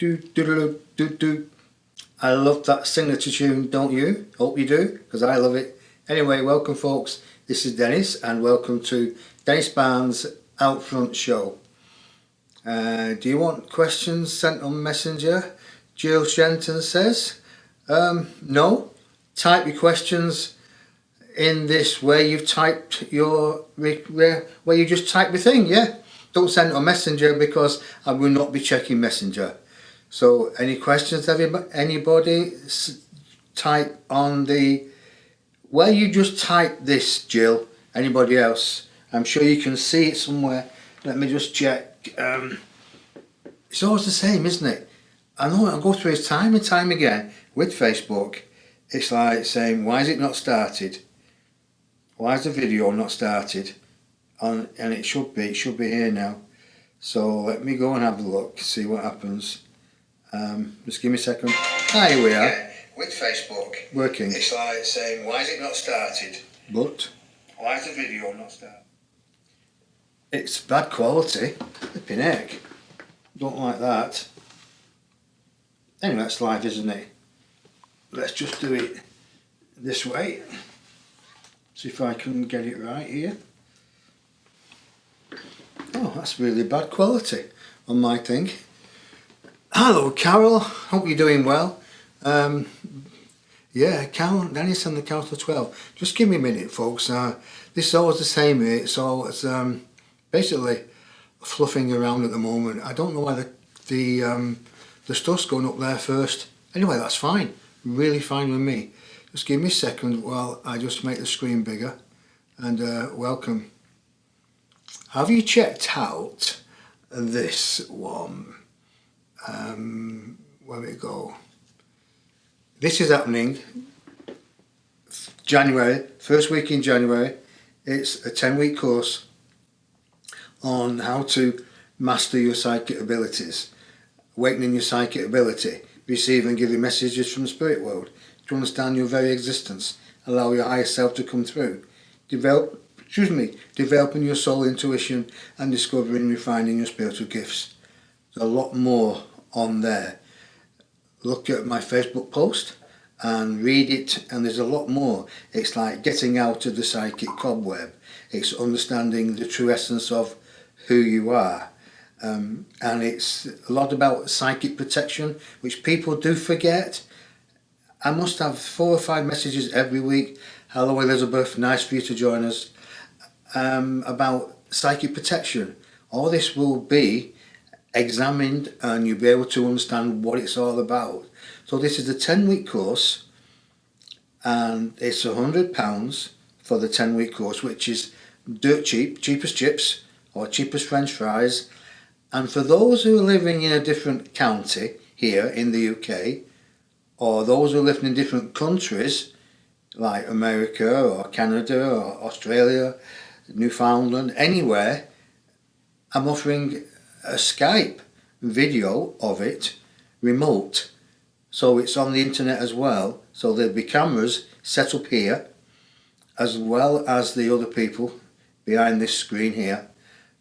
Do do do do do. I love that signature tune, don't you? Hope you do, because I love it. Anyway, welcome folks. This is Dennis, and welcome to Dennis Barnes Out Front Show. Do you want questions sent on Messenger? Jill Shenton says, no. Type your questions in this where you've typed your where you just type the thing. Yeah, don't send it on Messenger because I will not be checking Messenger. So any questions, anybody, type on the where you just type this, Jill. Anybody else? I'm sure you can see it somewhere. Let me just check. It's always the same, isn't it? I know, I go through it time and time again with Facebook. It's like saying, why is it not started? Why is the video not started? And it should be here now. So let me go and have a look, see what happens. Just give me a second. Here we are. Yeah, with Facebook. Working. It's like saying, why is it not started? But why is the video not started? It's bad quality. Flipping heck. Don't like that. Anyway, that's live, isn't it? Let's just do it this way. See if I can get it right here. Oh, that's really bad quality on my thing. Hello Carol, hope you're doing well. Yeah, Carol, Dennis and the Council 12. Just give me a minute folks. This is always the same here. It's always basically fluffing around at the moment. I don't know why the stuff's going up there first. Anyway, that's fine, really fine with me. Just give me a second while I just make the screen bigger. And welcome. Have you checked out this one? Where we go? This is happening January, first week in January. It's a 10-week course on how to master your psychic abilities, awakening your psychic ability, receive and give you messages from the spirit world, to understand your very existence, allow your higher self to come through, developing your soul intuition and discovering and refining your spiritual gifts. There's a lot more on there. Look at my Facebook post and read it, and there's a lot more. It's like getting out of the psychic cobweb. It's understanding the true essence of who you are. And it's a lot about psychic protection, which people do forget. I must have 4 or 5 messages every week. Hello Elizabeth, nice for you to join us. About psychic protection. All this will be examined and you'll be able to understand what it's all about. So this is a 10-week course, and it's £100 for the 10-week course, which is dirt cheap, cheap as chips or cheap as French fries. And for those who are living in a different county here in the UK, or those who are living in different countries like America or Canada or Australia, Newfoundland, anywhere, I'm offering a Skype video of it, remote, so it's on the internet as well. So there'll be cameras set up here, as well as the other people behind this screen here.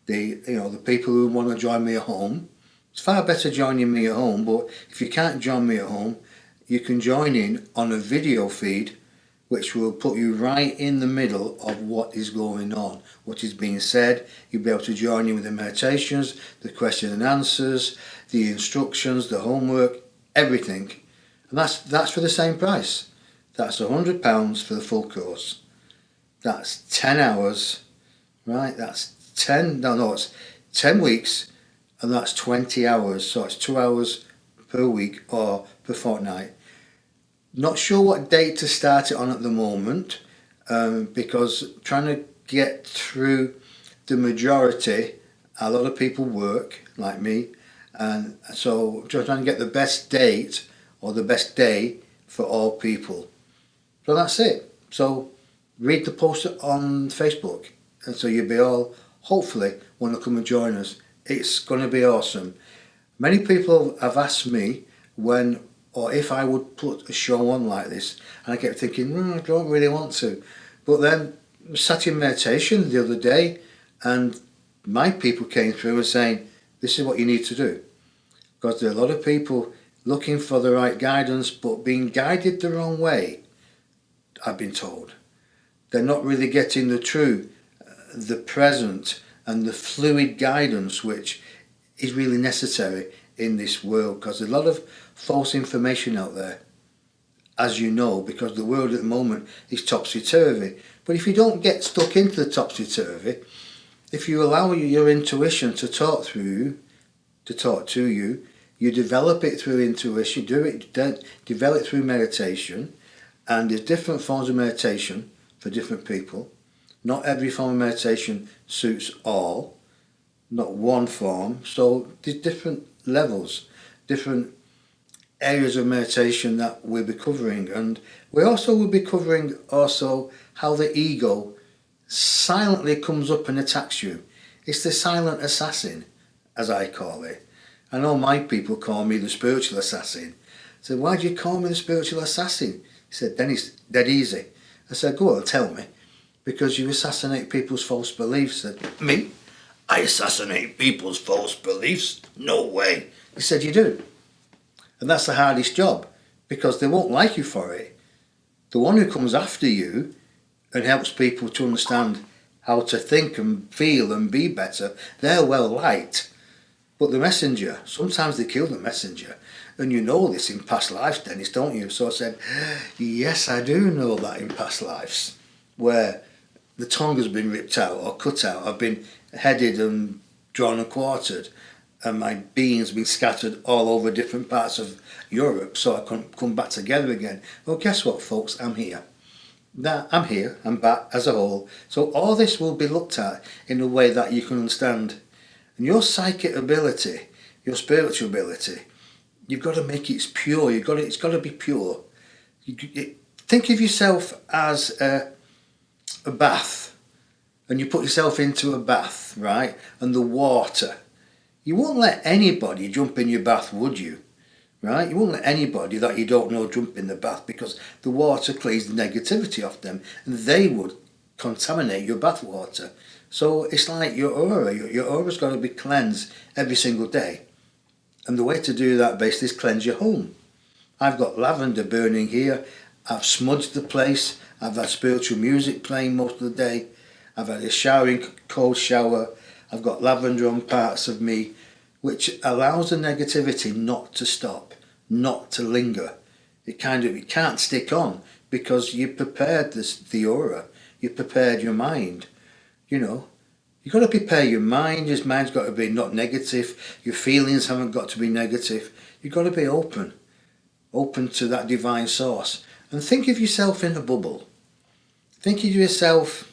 The people who want to join me at home. It's far better joining me at home, but if you can't join me at home, you can join in on a video feed, which will put you right in the middle of what is going on, what is being said. You'll be able to join in with the meditations, the question and answers, the instructions, the homework, everything. And that's for the same price. That's £100 for the full course. That's 10 hours, right? That's 10 weeks, and that's 20 hours. So it's 2 hours per week or per fortnight. Not sure what date to start it on at the moment, because trying to get through the majority, a lot of people work like me, and so just trying to get the best date or the best day for all people. So that's it. So read the post on Facebook, and so you'll be all hopefully want to come and join us. It's going to be awesome. Many people have asked me when or if I would put a show on like this, and I kept thinking, I don't really want to. But then I sat in meditation the other day, and my people came through and saying, this is what you need to do. because there are a lot of people looking for the right guidance but being guided the wrong way, I've been told. They're not really getting the true, the present and the fluid guidance which is really necessary in this world, because there's a lot of false information out there, as you know, because the world at the moment is topsy-turvy. But if you don't get stuck into the topsy-turvy, if you allow your intuition to talk to you, you develop it through intuition, develop it through meditation, and there's different forms of meditation for different people. Not every form of meditation suits all, not one form. So there's different levels, different areas of meditation that we'll be covering, and we also will be covering also how the ego silently comes up and attacks you. It's the silent assassin, as I call it. I know my people call me the spiritual assassin. I said, why do you call me the spiritual assassin? He said, Dennis, dead easy. I said, go on, tell me. Because you assassinate people's false beliefs. I said, me? I assassinate people's false beliefs? No way. He said, you do. And that's the hardest job, because they won't like you for it. The one who comes after you and helps people to understand how to think and feel and be better, they're well liked. But the messenger, sometimes they kill the messenger. And you know this in past lives, Dennis, don't you? So I said, yes, I do know that in past lives, where the tongue has been ripped out or cut out. I've been headed and drawn and quartered, and my being's been scattered all over different parts of Europe, so I couldn't come back together again. Well, guess what, folks? I'm here. I'm here. I'm back as a whole. So all this will be looked at in a way that you can understand. And your psychic ability, your spiritual ability, you've got to make it pure. It's got to be pure. Think of yourself as a bath, and you put yourself into a bath, right? And the water. You won't let anybody jump in your bath, would you? Right? You won't let anybody that you don't know jump in the bath, because the water cleans the negativity off them, and they would contaminate your bath water. So it's like your aura. Your aura's got to be cleansed every single day. And the way to do that basically is cleanse your home. I've got lavender burning here. I've smudged the place. I've had spiritual music playing most of the day. I've had a showering, cold shower. I've got lavender on parts of me, which allows the negativity not to stop, not to linger. It can't stick on, because you prepared the aura. You prepared your mind. You know, you've got to prepare your mind. Your mind's got to be not negative. Your feelings haven't got to be negative. You've got to be open to that divine source. And think of yourself in a bubble. Think of yourself,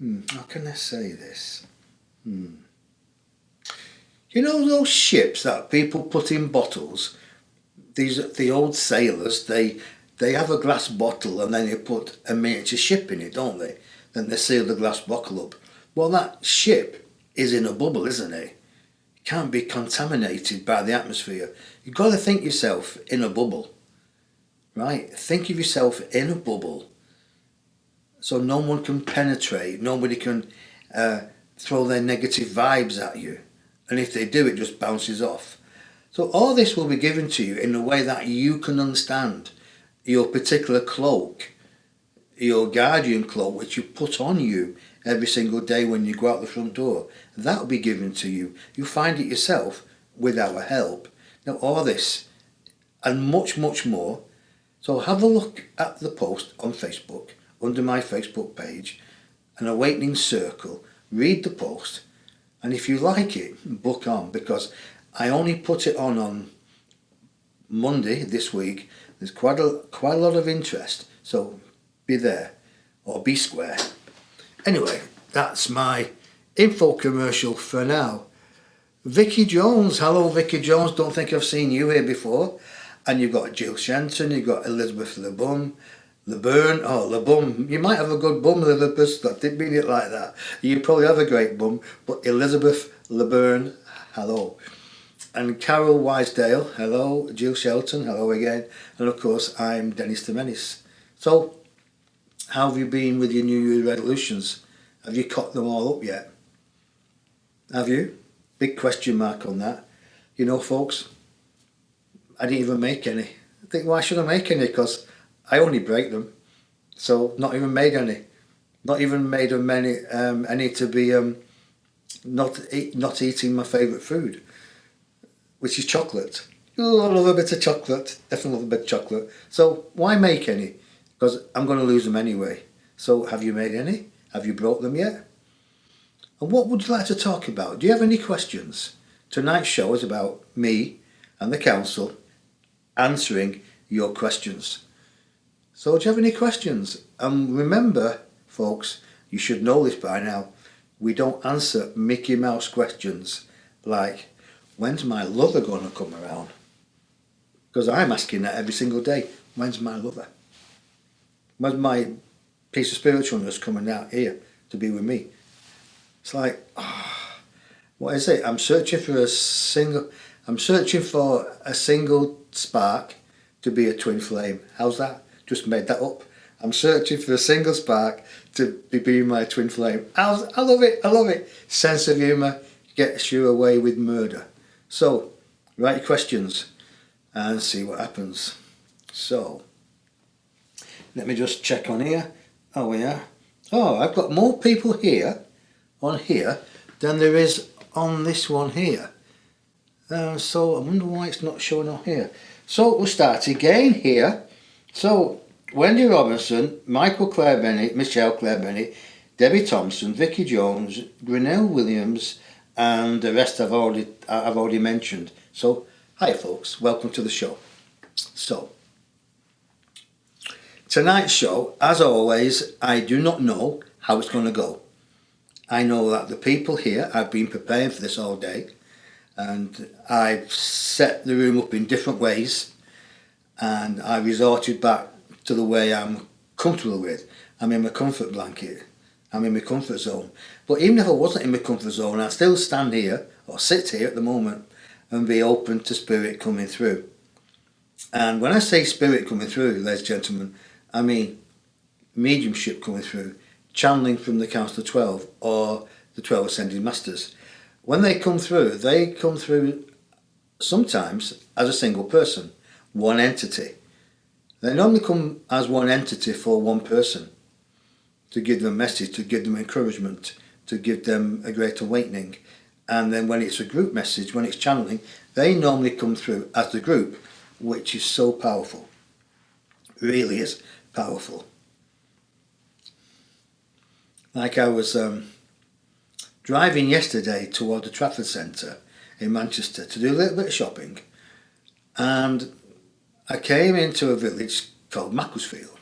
how can I say this? You know those ships that people put in bottles? The old sailors, they have a glass bottle and then they put a miniature ship in it, don't they? Then they seal the glass bottle up. Well, that ship is in a bubble, isn't it? It can't be contaminated by the atmosphere. You've got to think yourself in a bubble, right? Think of yourself in a bubble, so no one can penetrate, nobody can throw their negative vibes at you. And if they do, it just bounces off. So all this will be given to you in a way that you can understand. Your particular cloak, your guardian cloak, which you put on you every single day when you go out the front door, that will be given to you. You find it yourself with our help. Now all this and much, much more. So have a look at the post on Facebook, under my Facebook page, An Awakening Circle. Read the post, and if you like it, book on, because I only put it on Monday this week. There's quite a lot of interest, so be there or be square. Anyway, that's my info commercial for now. Vicky Jones, hello Vicky Jones, don't think I've seen you here before. And you've got Jill Shenton, you've got Elizabeth LeBum, you might have a good bum, Elizabeth. I didn't mean it like that. You probably have a great bum, but Elizabeth LeBurn, hello. And Carol Wisedale, hello. Jill Shelton, hello again. And of course, I'm Dennis the Menace. So, how have you been with your New Year resolutions? Have you caught them all up yet? Have you? Big question mark on that. you know, folks, I didn't even make any. I think, why should I make any? Because I only break them. So not even made any. Not even made them any to be not eating my favourite food, which is chocolate. Oh, I love a bit of chocolate. Definitely love a bit of chocolate. So why make any? Because I'm going to lose them anyway. So have you made any? Have you brought them yet? And what would you like to talk about? Do you have any questions? Tonight's show is about me and the council answering your questions. So do you have any questions? And remember, folks, you should know this by now. We don't answer Mickey Mouse questions like, when's my lover going to come around? Because I'm asking that every single day. When's my lover? When's my piece of spiritualness coming out here to be with me? It's like, what is it? I'm searching for a single spark to be a twin flame. How's that? Just made that up. I'm searching for a single spark to be my twin flame. I love it. I love it. Sense of humour gets you away with murder. So, write your questions and see what happens. So, let me just check on here. Oh yeah. Oh, I've got more people here, on here, than there is on this one here. So I wonder why it's not showing on here. So we'll start again here. So Wendy Robinson, Michael Claire Bennett, Michelle Claire Bennett, Debbie Thompson, Vicky Jones, Grinnell Williams, and the rest I've already mentioned. So hi folks, welcome to the show. So tonight's show, as always, I do not know how it's going to go. I know that the people here, I've been preparing for this all day, and I've set the room up in different ways, and I resorted back to the way I'm comfortable with. I'm in my comfort blanket. I'm in my comfort zone. But even if I wasn't in my comfort zone, I'd still stand here, or sit here at the moment, and be open to spirit coming through. And when I say spirit coming through, ladies and gentlemen, I mean mediumship coming through, channeling from the Council of 12 or the 12 Ascended Masters. When they come through sometimes as a single person, one entity. They normally come as one entity for one person, to give them a message, to give them encouragement, to give them a great awakening. And then when it's a group message, when it's channeling, they normally come through as the group, which is so powerful. Really is powerful. Like I was driving yesterday toward the Trafford Centre in Manchester to do a little bit of shopping, and I came into a village called Macclesfield,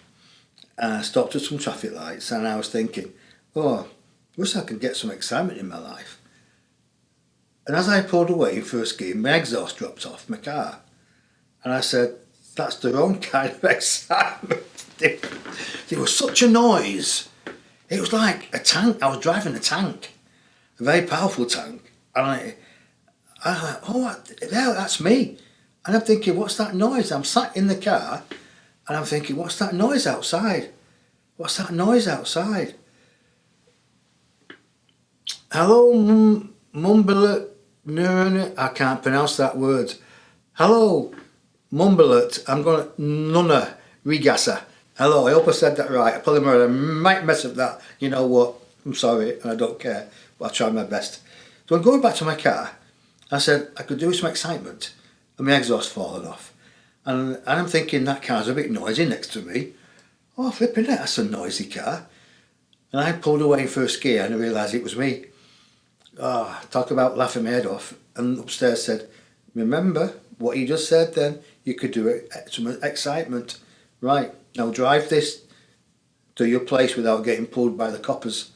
and I stopped at some traffic lights, and I was thinking, oh, I wish I could get some excitement in my life. And as I pulled away in first gear, my exhaust dropped off my car, and I said, that's the wrong kind of excitement. There was such a noise. It was like a tank. I was driving a tank, a very powerful tank, and I thought, oh, that's me. And I'm thinking, what's that noise? I'm sat in the car, and I'm thinking, what's that noise outside? What's that noise outside? Hello, Mumbelet, I can't pronounce that word. Hello, Mumbelet, I'm going to, Nunna, Rigassa. Hello, I hope I said that right. I might mess up that. You know what? I'm sorry, and I don't care. But I'll try my best. So I'm going back to my car. I said I could do with some excitement, and my exhaust fallen off. And I'm thinking that car's a bit noisy next to me. Oh, flipping it, that's a noisy car. And I pulled away in first gear, and I realised it was me. Oh, talk about laughing my head off. And upstairs said, remember what you just said then? You could do it, some excitement. Right. Now drive this to your place without getting pulled by the coppers.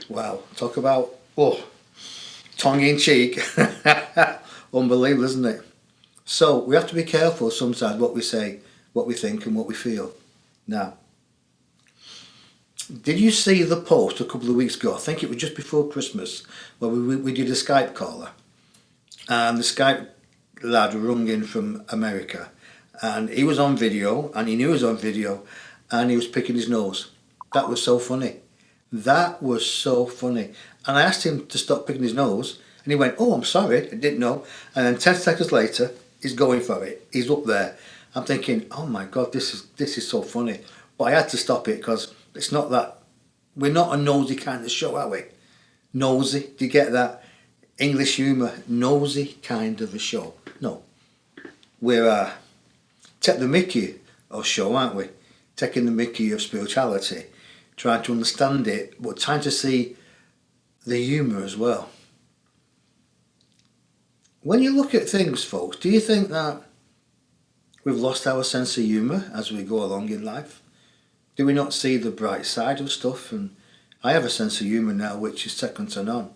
Wow, talk about, tongue in cheek. Unbelievable, isn't it? So we have to be careful sometimes what we say, what we think and what we feel. Now, did you see the post a couple of weeks ago? I think it was just before Christmas, where we did a Skype caller. And the Skype lad rung in from America. And he was on video, and he knew he was on video, and he was picking his nose. That was so funny. That was so funny. And I asked him to stop picking his nose, And he went, oh, I'm sorry, I didn't know. And then 10 seconds later, he's going for it. He's up there. I'm thinking, oh my God, this is so funny. But I had to stop it because it's not that, we're not a nosy kind of show, are we? Nosy, do you get that? English humour, nosy kind of a show. No, we're a take the mickey of show, aren't we? Taking the mickey of spirituality, trying to understand it, but trying to see the humour as well. When you look at things, folks, do you think that we've lost our sense of humour as we go along in life? Do we not see the bright side of stuff? And I have a sense of humour now which is second to none.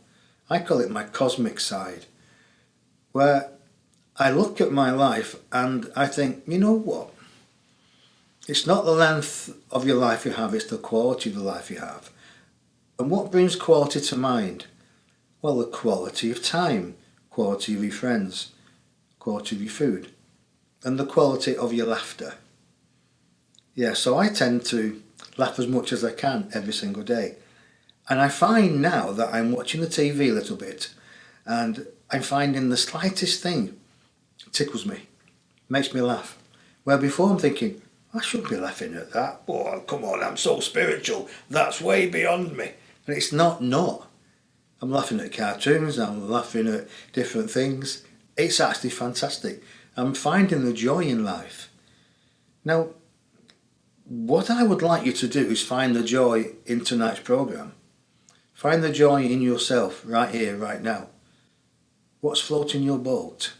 I call it my cosmic side, where I look at my life and I think, you know what? It's not the length of your life you have, it's the quality of the life you have. And what brings quality to mind? Well, the quality of time, quality of your friends, quality of your food, and the quality of your laughter. Yeah, so I tend to laugh as much as I can every single day. And I find now that I'm watching the TV a little bit and I'm finding the slightest thing tickles me, makes me laugh. Where before I'm thinking, I shouldn't be laughing at that. Oh, come on, I'm so spiritual. That's way beyond me. And it's not. I'm laughing at cartoons, I'm laughing at different things. It's actually fantastic. I'm finding the joy in life. Now, what I would like you to do is find the joy in tonight's programme. Find the joy in yourself right here, right now. What's floating your boat?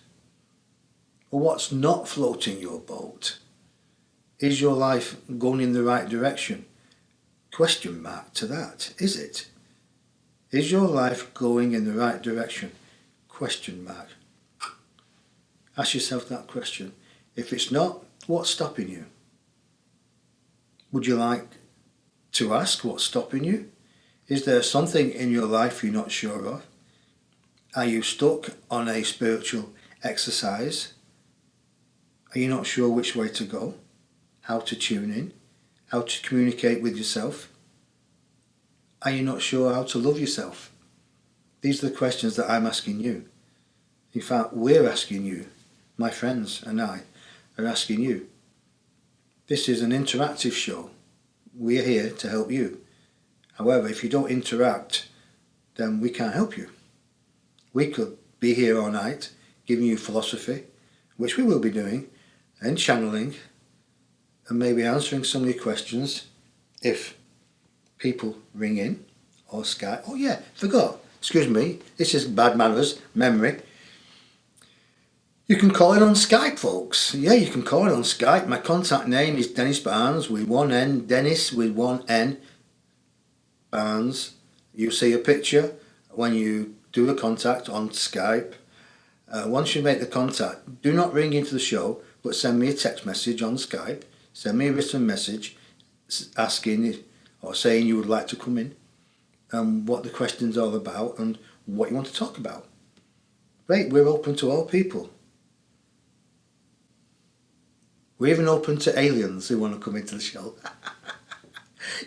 Or what's not floating your boat? Is your life going in the right direction? Question mark to that, is it? Is your life going in the right direction? Question mark. Ask yourself that question. If it's not, what's stopping you? Would you like to ask what's stopping you? Is there something in your life you're not sure of? Are you stuck on a spiritual exercise? Are you not sure which way to go? How to tune in? How to communicate with yourself? Are you not sure how to love yourself? These are the questions that I'm asking you. In fact, we're asking you. My friends and I are asking you. This is an interactive show. We're here to help you. However, if you don't interact, then we can't help you. We could be here all night giving you philosophy, which we will be doing, and channeling, and maybe answering some of your questions if people ring in or Skype. Oh yeah, forgot. Excuse me, this is bad manners, memory. You can call it on Skype, folks. Yeah, you can call it on Skype. My contact name is Dennis Barnes with one N, Dennis with one N, Barnes. You see a picture when you do a contact on Skype. Once you make the contact, do not ring into the show, but send me a text message on Skype. Send me a written message asking or saying you would like to come in and what the question's all about and what you want to talk about. Right, we're open to all people. We're even open to aliens who want to come into the show.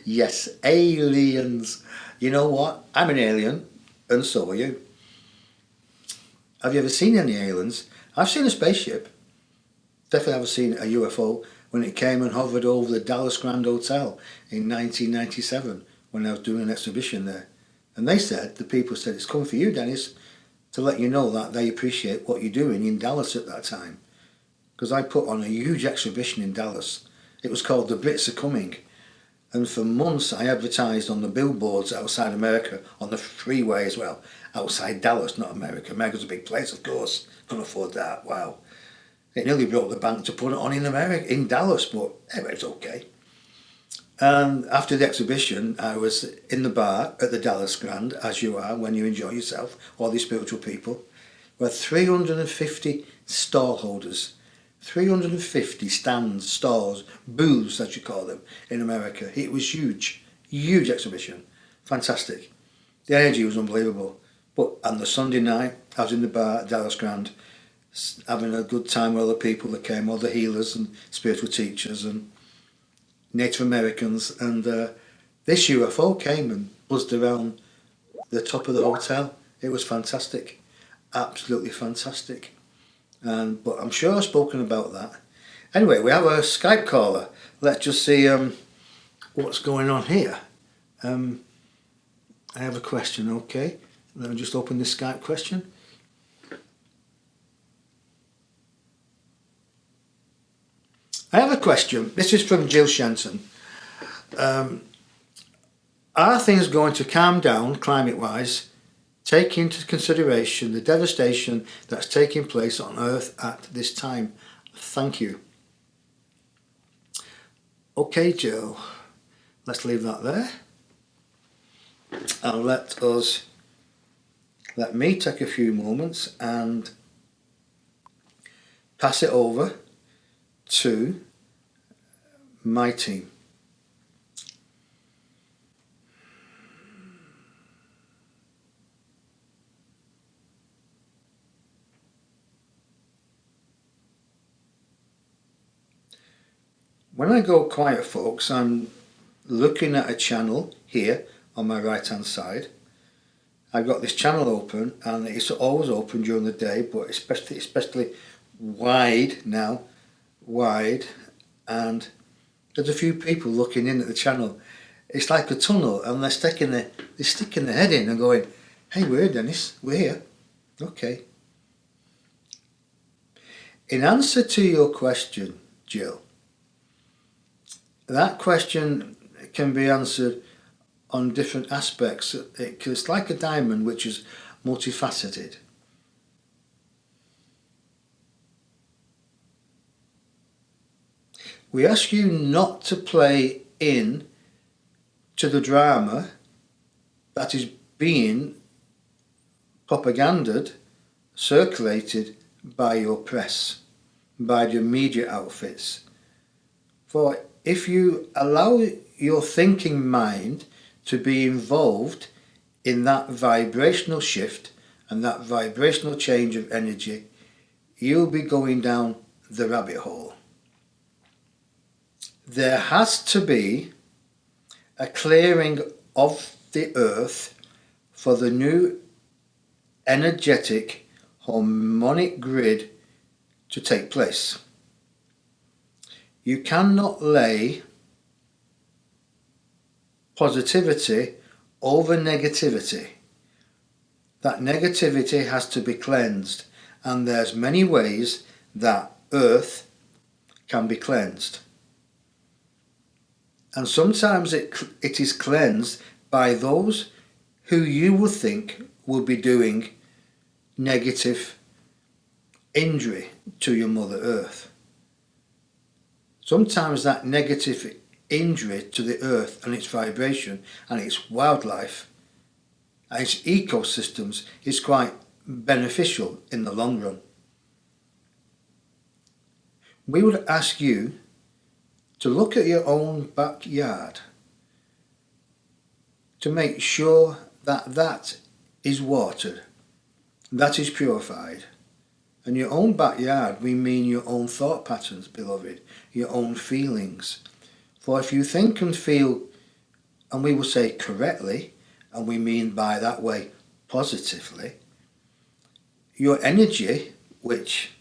Yes, aliens. You know what? I'm an alien, and so are you. Have you ever seen any aliens? I've seen a spaceship. Definitely haven't seen a UFO when it came and hovered over the Dallas Grand Hotel in 1997 when I was doing an exhibition there. And they said, the people said, it's come for you, Dennis, to let you know that they appreciate what you're doing in Dallas at that time. Because I put on a huge exhibition in Dallas. It was called The Brits Are Coming. And for months I advertised on the billboards outside America, on the freeway as well. Outside Dallas, not America. America's a big place, of course. Couldn't afford that, wow. It nearly broke the bank to put it on in America, in Dallas, but anyway, it's okay. And after the exhibition, I was in the bar at the Dallas Grand, as you are when you enjoy yourself, all these spiritual people. We had 350 stall holders. 350 stands, stalls, booths as you call them in America. It was huge, huge exhibition, fantastic. The energy was unbelievable. But on the Sunday night, I was in the bar at Dallas Grand, having a good time with all the people that came, all the healers and spiritual teachers and Native Americans, and this UFO came and buzzed around the top of the hotel. It was fantastic. absolutely fantastic. But I'm sure I've spoken about that. Anyway, we have a Skype caller. Let's just see what's going on here. I have a question, okay. Let me just open this Skype question. I have a question. This is from Jill Shenton. Are things going to calm down climate-wise, take into consideration the devastation that's taking place on Earth at this time? Thank you. Okay, Jill, let's leave that there. And let me take a few moments and pass it over to my team. When I go quiet, folks, I'm looking at a channel here on my right hand side. I've got this channel open, and it's always open during the day, but especially wide now, and there's a few people looking in at the channel. It's like a tunnel, and they're sticking their head in and going, "Hey, we're here, Dennis, we're here." Okay. In answer to your question, Jill, that question can be answered on different aspects. It's like a diamond, which is multifaceted. We ask you not to play in to the drama that is being propagandized, circulated by your press, by your media outfits. For if you allow your thinking mind to be involved in that vibrational shift and that vibrational change of energy, you'll be going down the rabbit hole. There has to be a clearing of the earth for the new energetic harmonic grid to take place. You cannot lay positivity over negativity. That negativity has to be cleansed, and there's many ways that earth can be cleansed. And sometimes it is cleansed by those who you would think will be doing negative injury to your Mother Earth. Sometimes that negative injury to the earth and its vibration and its wildlife and its ecosystems is quite beneficial in the long run. We would ask you to look at your own backyard to make sure that that is watered, that is purified. And your own backyard, we mean your own thought patterns, beloved, your own feelings. For if you think and feel, and we will say correctly, and we mean by that way positively, your energy, which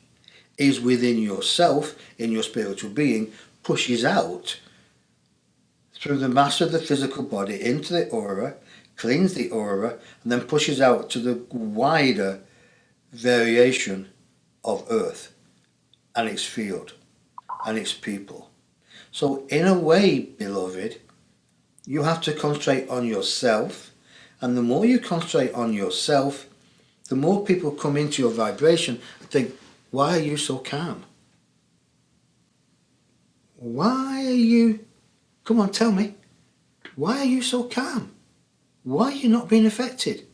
is within yourself, in your spiritual being, pushes out through the mass of the physical body into the aura, cleans the aura, and then pushes out to the wider variation of earth and its field and its people. So in a way, beloved, you have to concentrate on yourself, and the more you concentrate on yourself, the more people come into your vibration and think, why are you so calm? Why are you, come on, tell me, why are you so calm? Why are you not being affected?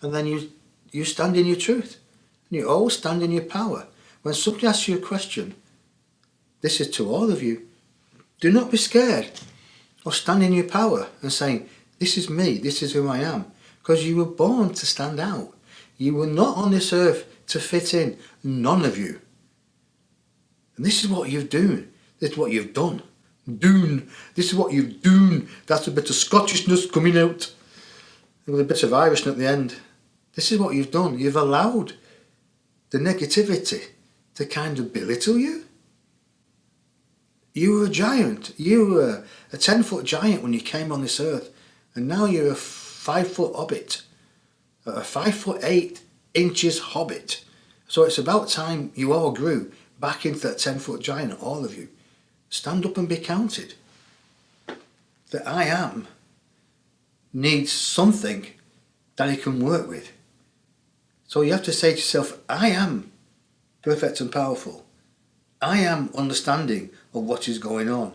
And then you stand in your truth. And you always stand in your power. When somebody asks you a question, this is to all of you, do not be scared of standing in your power and saying, this is me, this is who I am. Because you were born to stand out. You were not on this earth to fit in, none of you. And this is what you've done. This is what you've done. This is what you've done. That's a bit of Scottishness coming out. With a bit of Irish at the end. This is what you've done. You've allowed the negativity to kind of belittle you. You were a giant. You were a 10-foot giant when you came on this earth. And now you're a 5-foot hobbit. A 5'8" hobbit. So it's about time you all grew back into that 10-foot giant, all of you. Stand up and be counted. That I am needs something that he can work with. So you have to say to yourself, I am perfect and powerful. I am understanding of what is going on.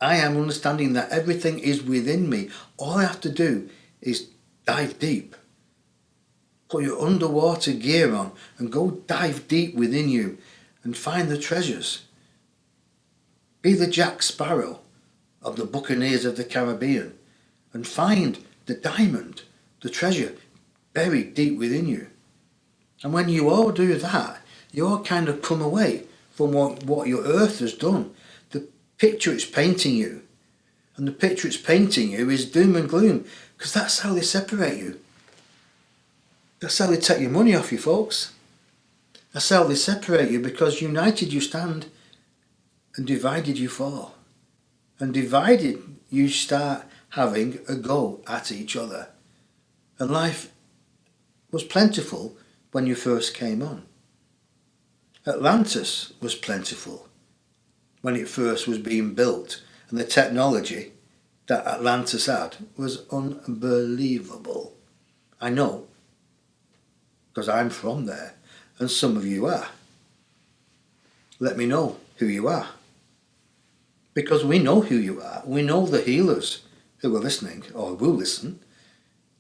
I am understanding that everything is within me. All I have to do is dive deep. Put your underwater gear on and go dive deep within you and find the treasures. Be the Jack Sparrow of the Buccaneers of the Caribbean and find the diamond, the treasure buried deep within you. And when you all do that, you all kind of come away from what your earth has done. The picture it's painting you, and the picture it's painting you is doom and gloom, because that's how they separate you. That's how they take your money off you, folks. That's how they separate you, because united you stand and divided you fall. And divided you start having a go at each other. And life was plentiful when you first came on. Atlantis was plentiful when it first was being built, and the technology that Atlantis had was unbelievable. I know, because I'm from there, and some of you are. Let me know who you are. Because we know who you are. We know the healers who are listening, or will listen.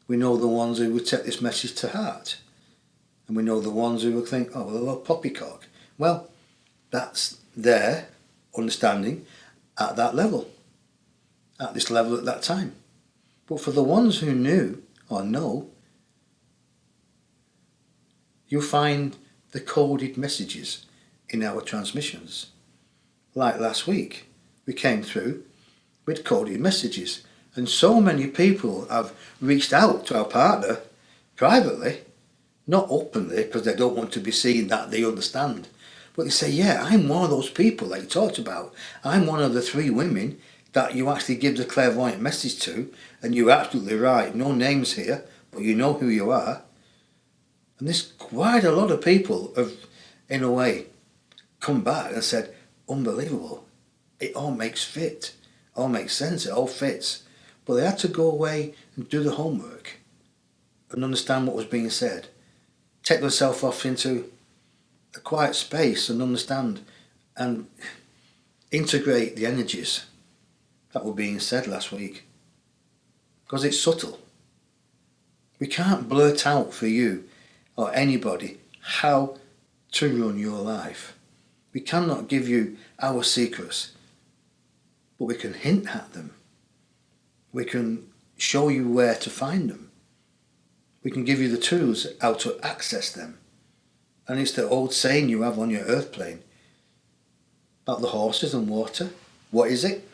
We know the ones who will take this message to heart. And we know the ones who will think, oh, well, they're poppycock. Well, that's their understanding at that level. At this level at that time. But for the ones who knew or know, you'll find the coded messages in our transmissions. Like last week, we came through with coded messages, and so many people have reached out to our partner privately, not openly because they don't want to be seen that they understand, but they say, yeah, I'm one of those people that you talked about. I'm one of the 3 women that you actually give the clairvoyant message to, and you're absolutely right, no names here, but you know who you are. And there's quite a lot of people have, in a way, come back and said, unbelievable, it all makes fit, all makes sense, it all fits. But they had to go away and do the homework and understand what was being said. Take themselves off into a quiet space and understand and integrate the energies that were being said last week. Because it's subtle. We can't blurt out for you or anybody how to run your life. We cannot give you our secrets, but we can hint at them. We can show you where to find them. We can give you the tools how to access them. And it's the old saying you have on your earth plane about the horses and water. What is it?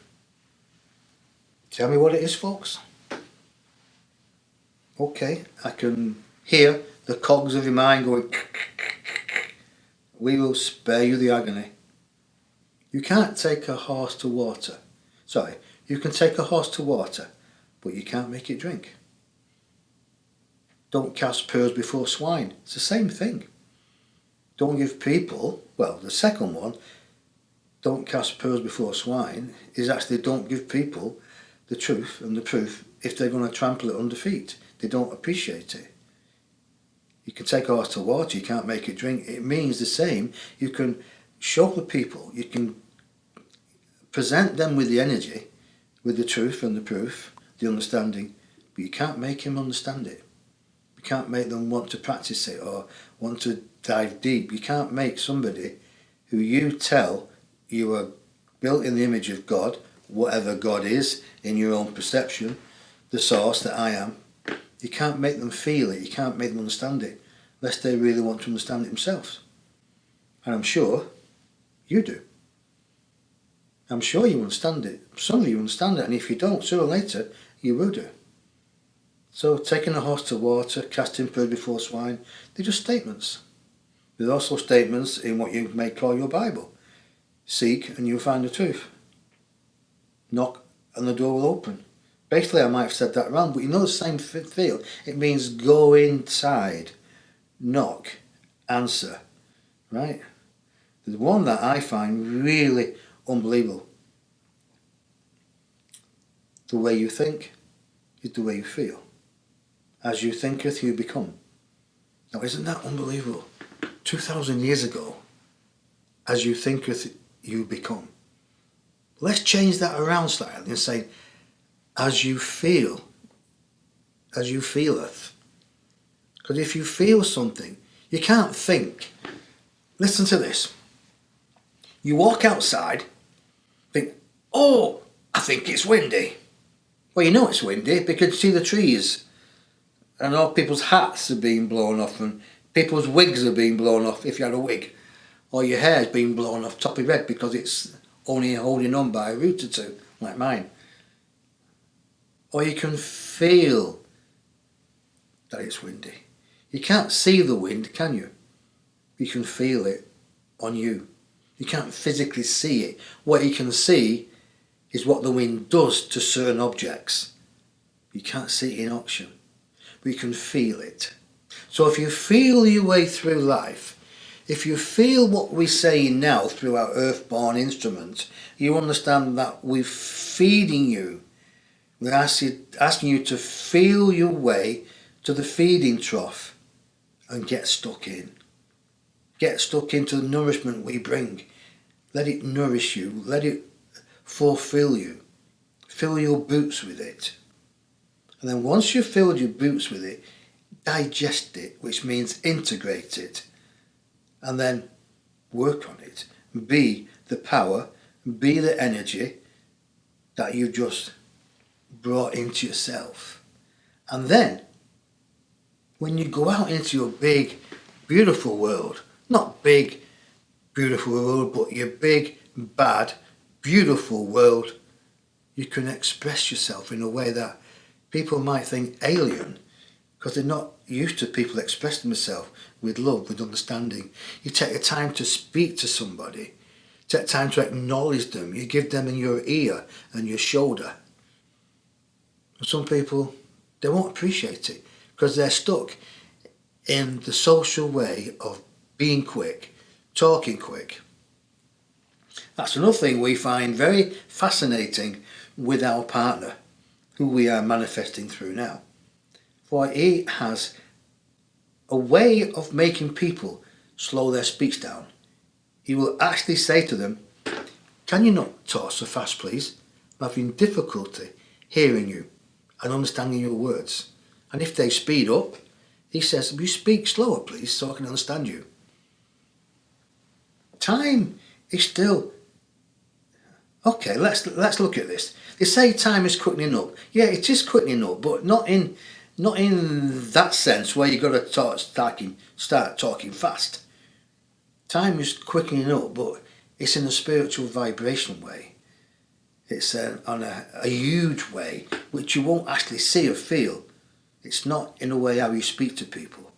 Tell me what it is, folks. Okay, I can hear the cogs of your mind going. We will spare you the agony. You can't take a horse to water. Sorry, you can take a horse to water, but you can't make it drink. Don't cast pearls before swine. It's the same thing. Don't give people, well, the second one, don't cast pearls before swine, is actually don't give people the truth and the proof if they're going to trample it under feet. They don't appreciate it. You can take a horse to water, you can't make it drink. It means the same. You can show the people, you can present them with the energy, with the truth and the proof, the understanding, but you can't make him understand it. You can't make them want to practice it or want to dive deep. You can't make somebody who you tell you are built in the image of God, whatever God is in your own perception, the source that I am. You can't make them feel it, you can't make them understand it, unless they really want to understand it themselves. And I'm sure you do. I'm sure you understand it. Some of you understand it, and if you don't, sooner or later, you will do. So taking a horse to water, casting pearls before swine, they're just statements. There's also statements in what you may call your Bible. Seek and you'll find the truth. Knock and the door will open. Basically I might have said that wrong, but you know the same feel. It means go inside, knock, answer, right? The one that I find really unbelievable. The way you think is the way you feel. As you thinketh, you become. Now isn't that unbelievable? 2,000 years ago, as you thinketh, you become. Let's change that around slightly and say, as you feel, as you feeleth. Because if you feel something, you can't think. Listen to this. You walk outside, think, oh, I think it's windy. Well, you know it's windy because you see the trees. And all people's hats are being blown off and people's wigs are being blown off if you had a wig. Or your hair's being blown off top of your head because it's only holding on by a root or two, like mine. Or you can feel that it's windy. You can't see the wind, can you? You can feel it on you. You can't physically see it. What you can see is what the wind does to certain objects. You can't see it in action, but you can feel it. So if you feel your way through life, if you feel what we're saying now through our earth-born instruments, you understand that we're feeding you. We're asking you to feel your way to the feeding trough and get stuck in. Get stuck into the nourishment we bring. Let it nourish you. Let it fulfill you. Fill your boots with it. And then once you've filled your boots with it, digest it, which means integrate it. And then work on it. Be the power, be the energy that you've just brought into yourself. And then, when you go out into your big, beautiful world, not big, beautiful world, but your big, bad, beautiful world, you can express yourself in a way that people might think alien, because they're not used to people expressing themselves with love, with understanding. You take the time to speak to somebody, take time to acknowledge them, you give them in your ear and your shoulder. And some people, they won't appreciate it because they're stuck in the social way of being quick, talking quick. That's another thing we find very fascinating with our partner, who we are manifesting through now. For he has a way of making people slow their speech down. He will actually say to them, can you not talk so fast, please? I'm having difficulty hearing you and understanding your words. And if they speed up, he says, will you speak slower, please, so I can understand you? Time is still... Okay, let's look at this. They say time is quickening up. Yeah, it is quickening up, but not in that sense where you've got to start talking fast. Time is quickening up, but it's in a spiritual vibrational way. It's on a huge way, which you won't actually see or feel. It's not in a way how you speak to people.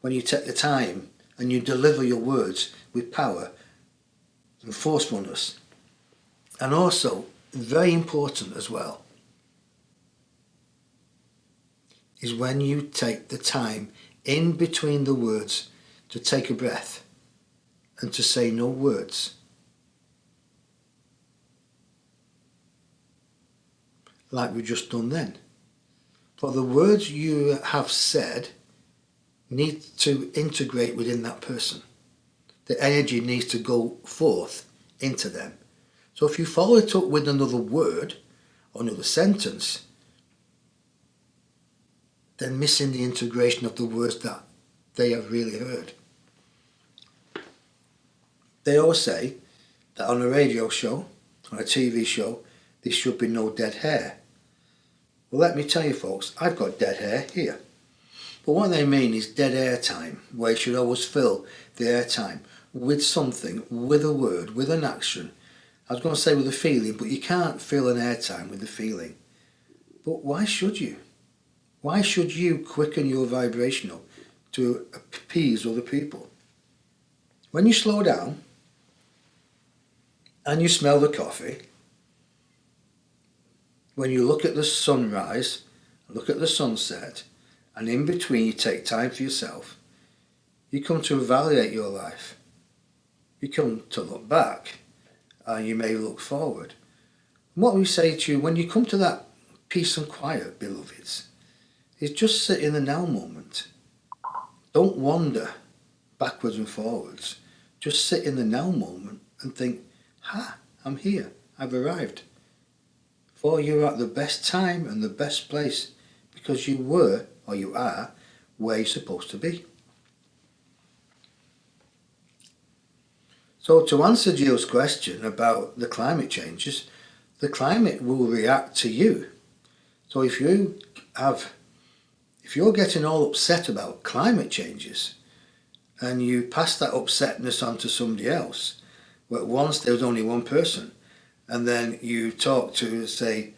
When you take the time and you deliver your words with power and forcefulness. And also, very important as well, is when you take the time in between the words to take a breath and to say no words. Like we've just done then. For the words you have said need to integrate within that person. The energy needs to go forth into them. So if you follow it up with another word or another sentence, then missing the integration of the words that they have really heard. They always say that on a radio show, on a TV show, there should be no dead hair. Well, let me tell you folks, I've got dead hair here. But what they mean is dead air time, where you should always fill the air time with something, with a word, with an action. I was going to say with a feeling, but you can't fill an air time with a feeling. But why should you? Why should you quicken your vibrational to appease other people? When you slow down and you smell the coffee, when you look at the sunrise, look at the sunset, and in between you take time for yourself, you come to evaluate your life. You come to look back, and you may look forward. And what we say to you when you come to that peace and quiet, beloveds, is just sit in the now moment. Don't wander backwards and forwards. Just sit in the now moment and think, I'm here, I've arrived. For you're at the best time and the best place because you were, or you are, where you're supposed to be. So to answer Jill's question about the climate changes, the climate will react to you. So if you're getting all upset about climate changes and you pass that upsetness on to somebody else, well, once there was only one person, and then you talk to, say,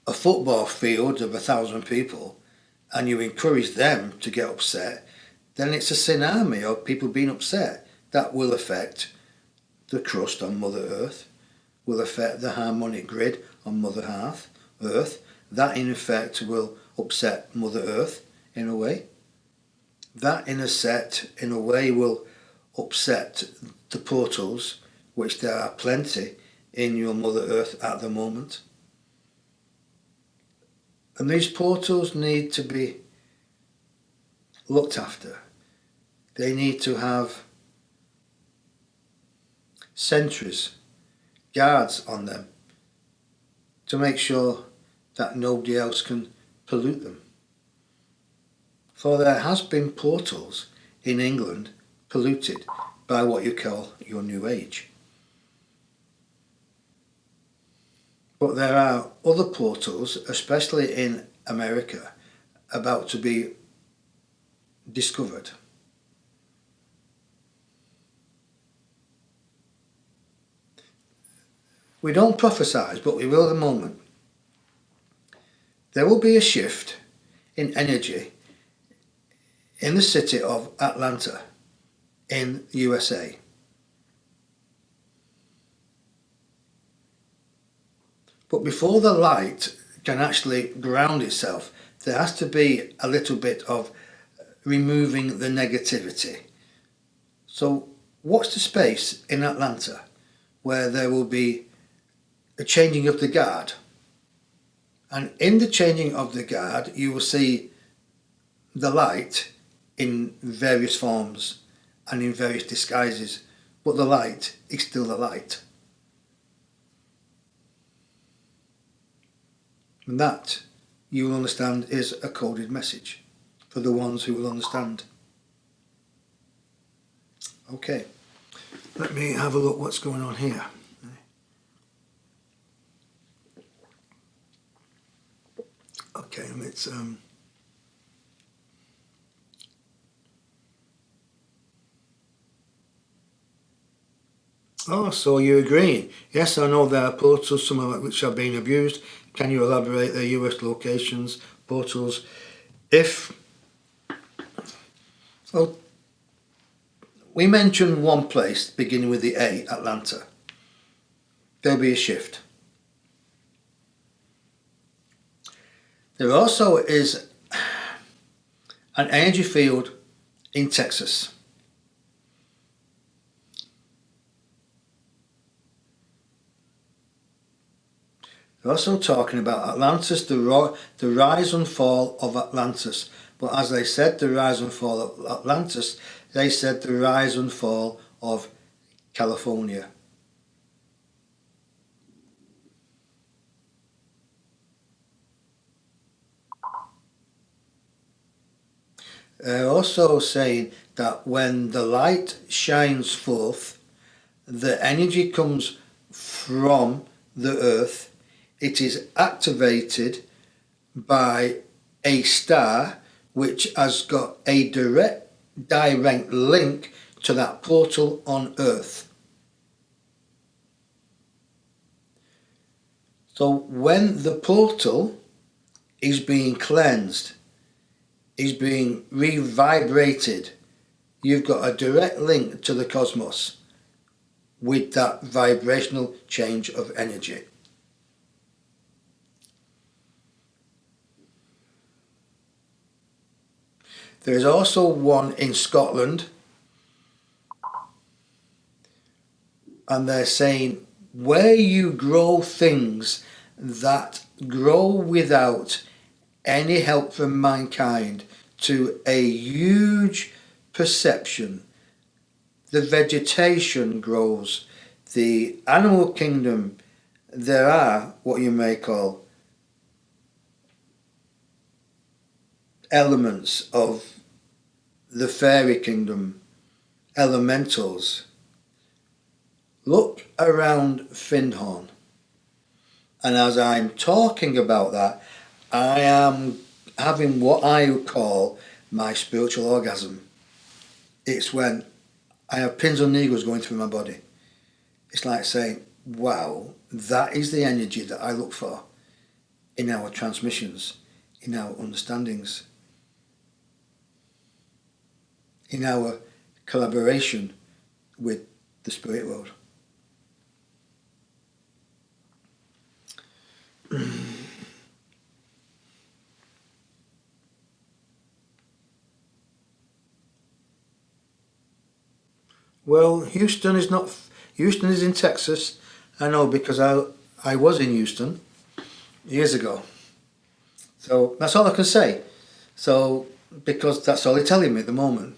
a football field of 1,000 people and you encourage them to get upset, then it's a tsunami of people being upset. That will affect the crust on Mother Earth, will affect the harmonic grid on Mother Earth. That in effect will upset Mother Earth in a way. That in a way will upset the portals, which there are plenty in your Mother Earth at the moment. And these portals need to be looked after. They need to have sentries, guards on them, to make sure that nobody else can pollute them. For there has been portals in England polluted by what you call your New Age. But there are other portals, especially in America, about to be discovered. We don't prophesise, but we will at the moment. There will be a shift in energy in the city of Atlanta in USA. But before the light can actually ground itself, there has to be a little bit of removing the negativity. So watch the space in Atlanta where there will be a changing of the guard. And in the changing of the guard, you will see the light in various forms and in various disguises, but the light is still the light. And that, you will understand, is a coded message for the ones who will understand. Okay, let me have a look what's going on here. Okay, let's Oh, so you're agreeing. Yes, I know there are portals, some of which are being abused. Can you elaborate their US locations, portals? Well, we mentioned one place beginning with the A, Atlanta. There'll be a shift. There also is an energy field in Texas. They're also talking about Atlantis, the rise and fall of Atlantis. But as they said the rise and fall of Atlantis, they said the rise and fall of California. They're also saying that when the light shines forth, the energy comes from the earth, it is activated by a star which has got a direct link to that portal on earth. So when the portal is being cleansed, is being revibrated. You've got a direct link to the cosmos with that vibrational change of energy. There is also one in Scotland, and they're saying where you grow things that grow without any help from mankind to a huge perception. The vegetation grows, the animal kingdom, there are what you may call elements of the fairy kingdom, elementals. Look around Findhorn, and as I'm talking about that, I am having what I call my spiritual orgasm. It's when I have pins and needles going through my body. It's like saying, wow, that is the energy that I look for in our transmissions, in our understandings, in our collaboration with the spirit world. Well, Houston is in Texas. I know, because I was in Houston years ago. So that's all I can say. So, because that's all they're telling me at the moment.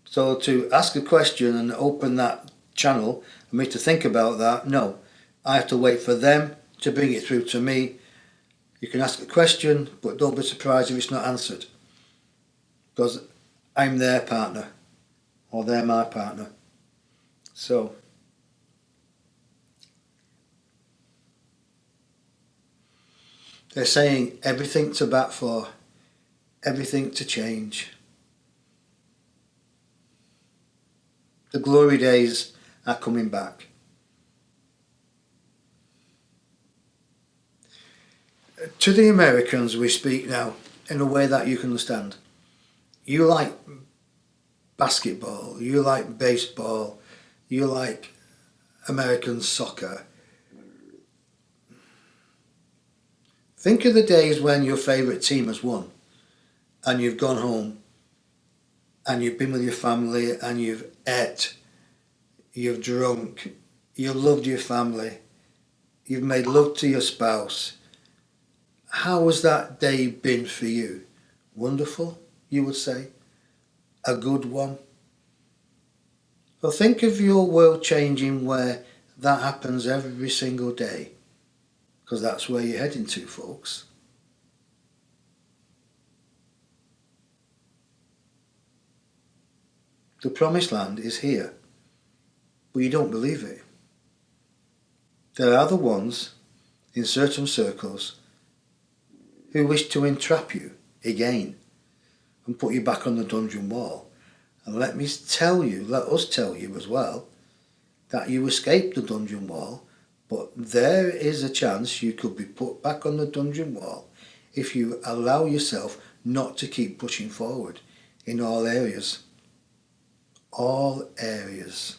So to ask a question and open that channel and me to think about that, no. I have to wait for them to bring it through to me. You can ask a question, but don't be surprised if it's not answered. Because I'm their partner, or they're my partner. So, they're saying everything to bat for, everything to change. The glory days are coming back. To the Americans we speak now in a way that you can understand. You like basketball, you like baseball, you like American soccer. Think of the days when your favourite team has won and you've gone home and you've been with your family and you've ate, you've drunk, you've loved your family, you've made love to your spouse. How has that day been for you? Wonderful, you would say? A good one? Well, think of your world changing where that happens every single day, because that's where you're heading to, folks. The promised land is here, but you don't believe it. There are the ones in certain circles who wish to entrap you again and put you back on the dungeon wall. And let us tell you as well, that you escaped the dungeon wall, but there is a chance you could be put back on the dungeon wall if you allow yourself not to keep pushing forward in all areas. All areas.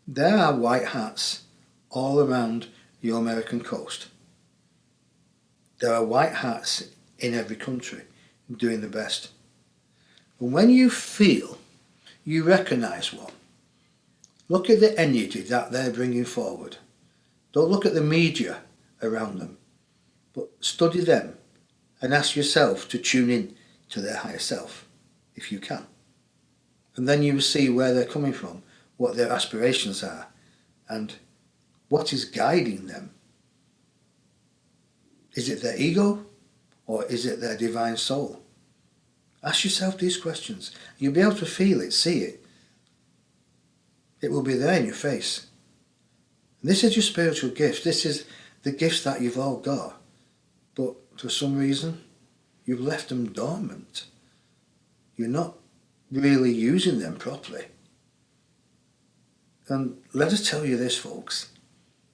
There are white hats all around your American coast. There are white hats in every country doing the best. And when you feel you recognise one, look at the energy that they're bringing forward. Don't look at the media around them, but study them and ask yourself to tune in to their higher self, if you can. And then you will see where they're coming from, what their aspirations are, and what is guiding them. Is it their ego, or is it their divine soul? Ask yourself these questions. You'll be able to feel it, see it. It will be there in your face. And this is your spiritual gift. This is the gifts that you've all got. But for some reason, you've left them dormant. You're not really using them properly. And let us tell you this, folks.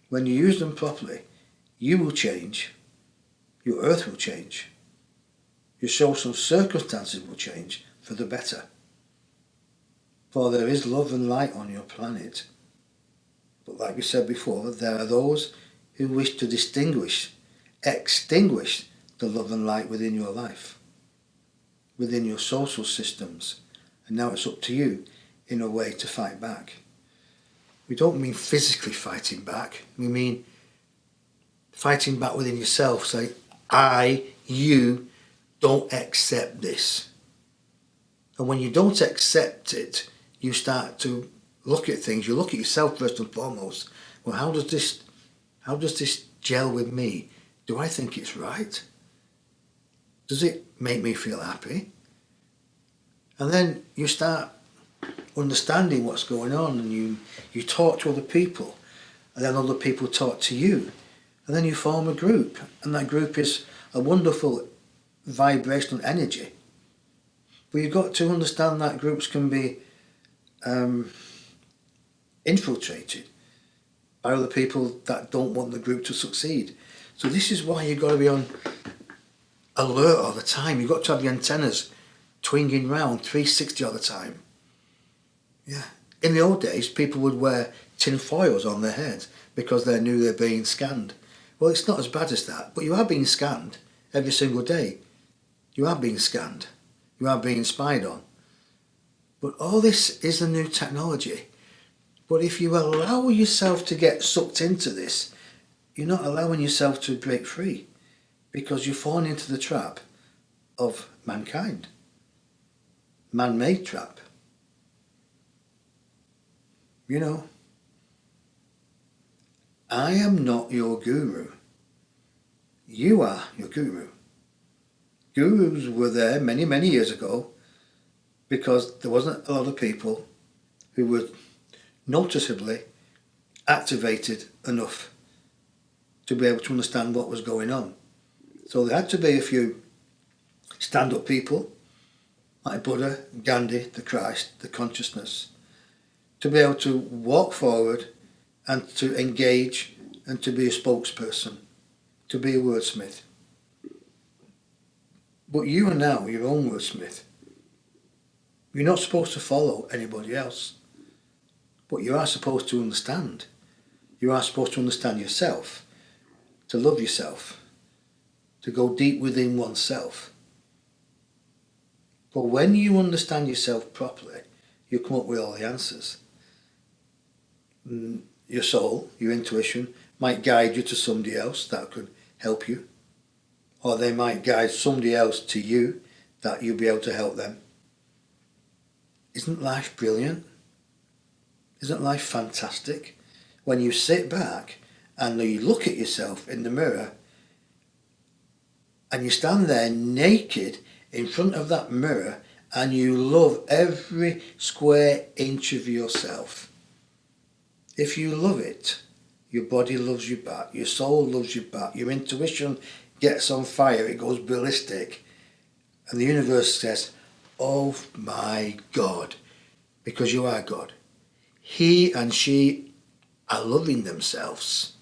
When you use them properly, you will change, your earth will change, your social circumstances will change for the better. For there is love and light on your planet. But like we said before, there are those who wish to extinguish the love and light within your life, within your social systems. And now it's up to you, in a way, to fight back. We don't mean physically fighting back. We mean fighting back within yourself. Say, you don't accept this. And when you don't accept it, you start to look at things. You look at yourself first and foremost. Well, how does this gel with me? Do I think it's right? Does it make me feel happy? And then you start understanding what's going on, and you talk to other people, and then other people talk to you, and then you form a group, and that group is a wonderful vibrational energy. But you've got to understand that groups can be infiltrated by other people that don't want the group to succeed. So this is why you've got to be on alert all the time. You've got to have your antennas twinging round 360 all the time. Yeah. In the old days, people would wear tin foils on their heads because they knew they're being scanned. Well, it's not as bad as that, but you are being scanned every single day. You are being scanned. You are being spied on. But all this is the new technology. But if you allow yourself to get sucked into this, you're not allowing yourself to break free, because you've fallen into the trap of mankind. Man-made trap. You know, I am not your guru. You are your guru. Gurus were there many, many years ago because there wasn't a lot of people who were noticeably activated enough to be able to understand what was going on. So there had to be a few stand-up people like Buddha, Gandhi, the Christ, the consciousness, to be able to walk forward and to engage and to be a spokesperson, to be a wordsmith. But you are now your own wordsmith. You're not supposed to follow anybody else, but you are supposed to understand. You are supposed to understand yourself, to love yourself, to go deep within oneself. But when you understand yourself properly, you come up with all the answers. Your soul, your intuition, might guide you to somebody else that could help you. Or they might guide somebody else to you that you'll be able to help them. Isn't life brilliant? Isn't life fantastic? When you sit back and you look at yourself in the mirror and you stand there naked in front of that mirror and you love every square inch of yourself. If you love it, your body loves you back, your soul loves you back, your intuition gets on fire, it goes ballistic, and the universe says, oh my God, because you are God. He and she are loving themselves.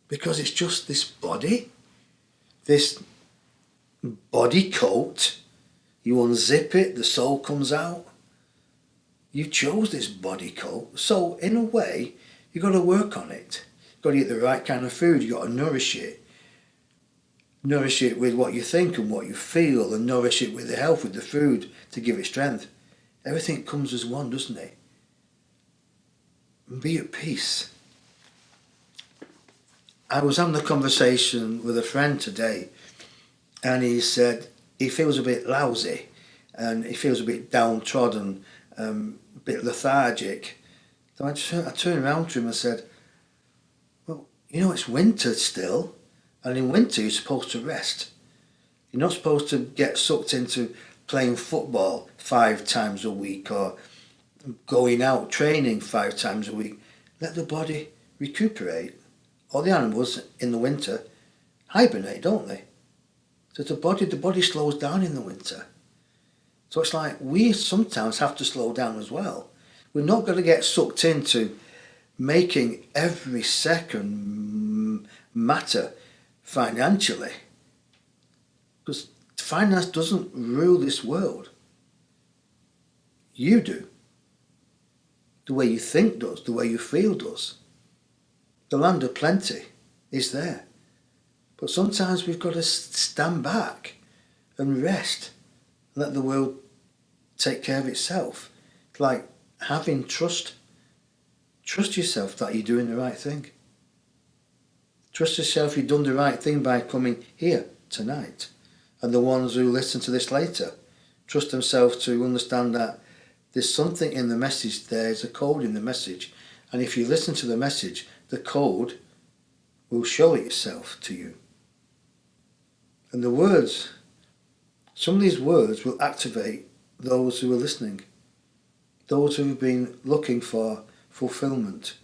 Because it's just this body coat, you unzip it, the soul comes out. You chose this body coat, so in a way, you've got to work on it. You've got to eat the right kind of food, you've got to nourish it. Nourish it with what you think and what you feel, and nourish it with the health, with the food, to give it strength. Everything comes as one, doesn't it? And be at peace. I was having a conversation with a friend today, and he said he feels a bit lousy, and he feels a bit downtrodden, a bit lethargic. So I turned around to him and said, well, you know, it's winter still, and in winter you're supposed to rest. You're not supposed to get sucked into playing football 5 times a week or going out training 5 times a week. Let the body recuperate. All the animals in the winter hibernate, don't they? So the body slows down in the winter. So it's like we sometimes have to slow down as well. We're not going to get sucked into making every second matter financially, because finance doesn't rule this world. You do. The way you think does, the way you feel does. The land of plenty is there. But sometimes we've got to stand back and rest, let the world take care of itself. It's like having trust. Trust yourself that you're doing the right thing. Trust yourself you've done the right thing by coming here tonight. And the ones who listen to this later, trust themselves to understand that there's something in the message, there's a code in the message. And if you listen to the message, the code will show itself to you. And the words, some of these words will activate those who are listening. Those who have been looking for fulfillment,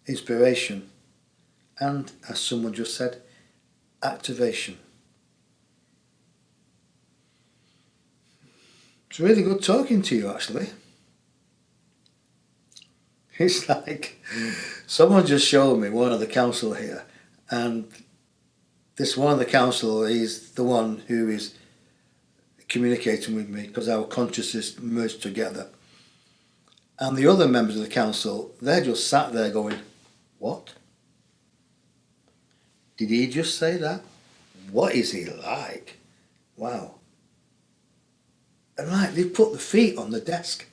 inspiration, and, as someone just said, activation. It's really good talking to you, actually. It's like someone just showed me one of the council here, and this one of the council is the one who is communicating with me because our consciousness merged together. And the other members of the council, they're just sat there going, what? Did he just say that? What is he like? Wow. And like they've put the feet on the desk.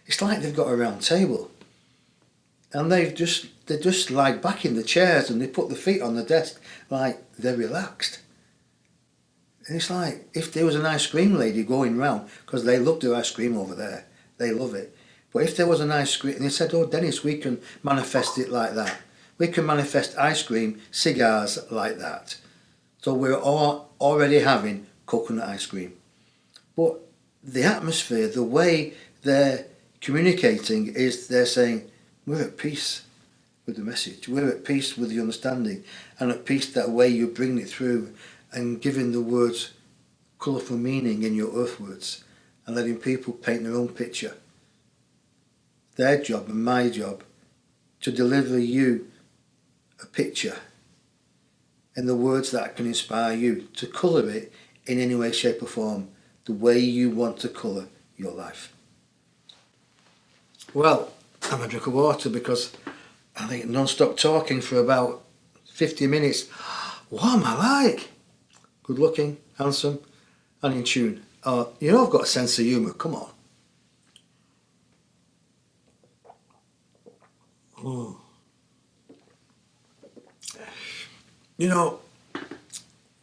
It's like they've got a round table. And they just lie back in the chairs and they put the feet on the desk like they're relaxed. And it's like if there was an ice cream lady going round, because they love their ice cream over there. They love it. But if there was an ice cream, and they said, oh Dennis, we can manifest it like that. We can manifest ice cream, cigars like that. So we're all already having coconut ice cream. But the atmosphere, the way they're communicating is they're saying, we're at peace with the message. We're at peace with the understanding, and at peace that way you bring it through and giving the words colourful meaning in your earth words and letting people paint their own picture. Their job and my job to deliver you a picture in the words that can inspire you to colour it in any way, shape or form, the way you want to colour your life. Well, I'm a drink of water because I think non-stop talking for about 50 minutes. What am I like? Good looking, handsome, and in tune. You know I've got a sense of humour, come on. You know,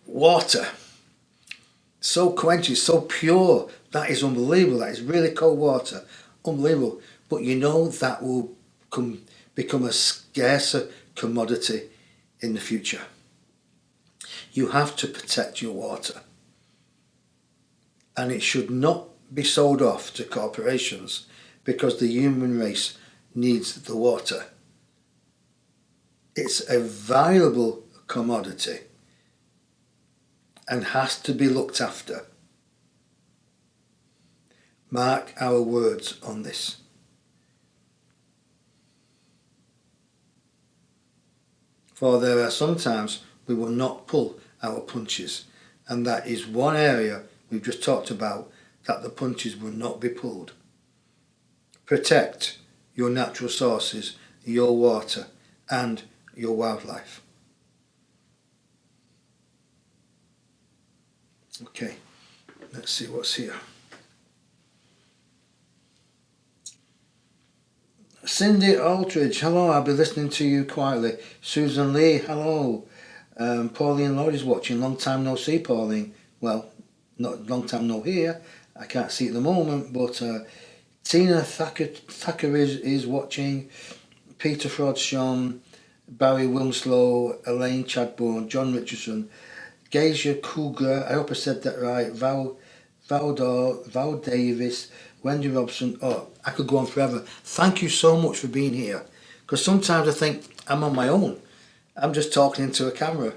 water, so quenching, so pure, that is unbelievable. That is really cold water, unbelievable. But you know that will become a scarcer commodity in the future. You have to protect your water. And it should not be sold off to corporations because the human race needs the water. It's a valuable commodity and has to be looked after. Mark our words on this. For there are sometimes we will not pull our punches, and that is one area we've just talked about, that the punches will not be pulled. Protect your natural sources, your water and your wildlife. Okay, let's see what's here. Cindy Aldridge, hello, I'll be listening to you quietly. Susan Lee, hello. Pauline Lloyd is watching, long time no see, Pauline. Well, not long time no hear, I can't see at the moment, but Tina Thacker is watching, Peter Frodsham, Barry Wilmslow, Elaine Chadbourne, John Richardson, Geisha Cougar, I hope I said that right, Val Davis, Wendy Robson. Oh, I could go on forever. Thank you so much for being here, because sometimes I think I'm on my own. I'm just talking into a camera,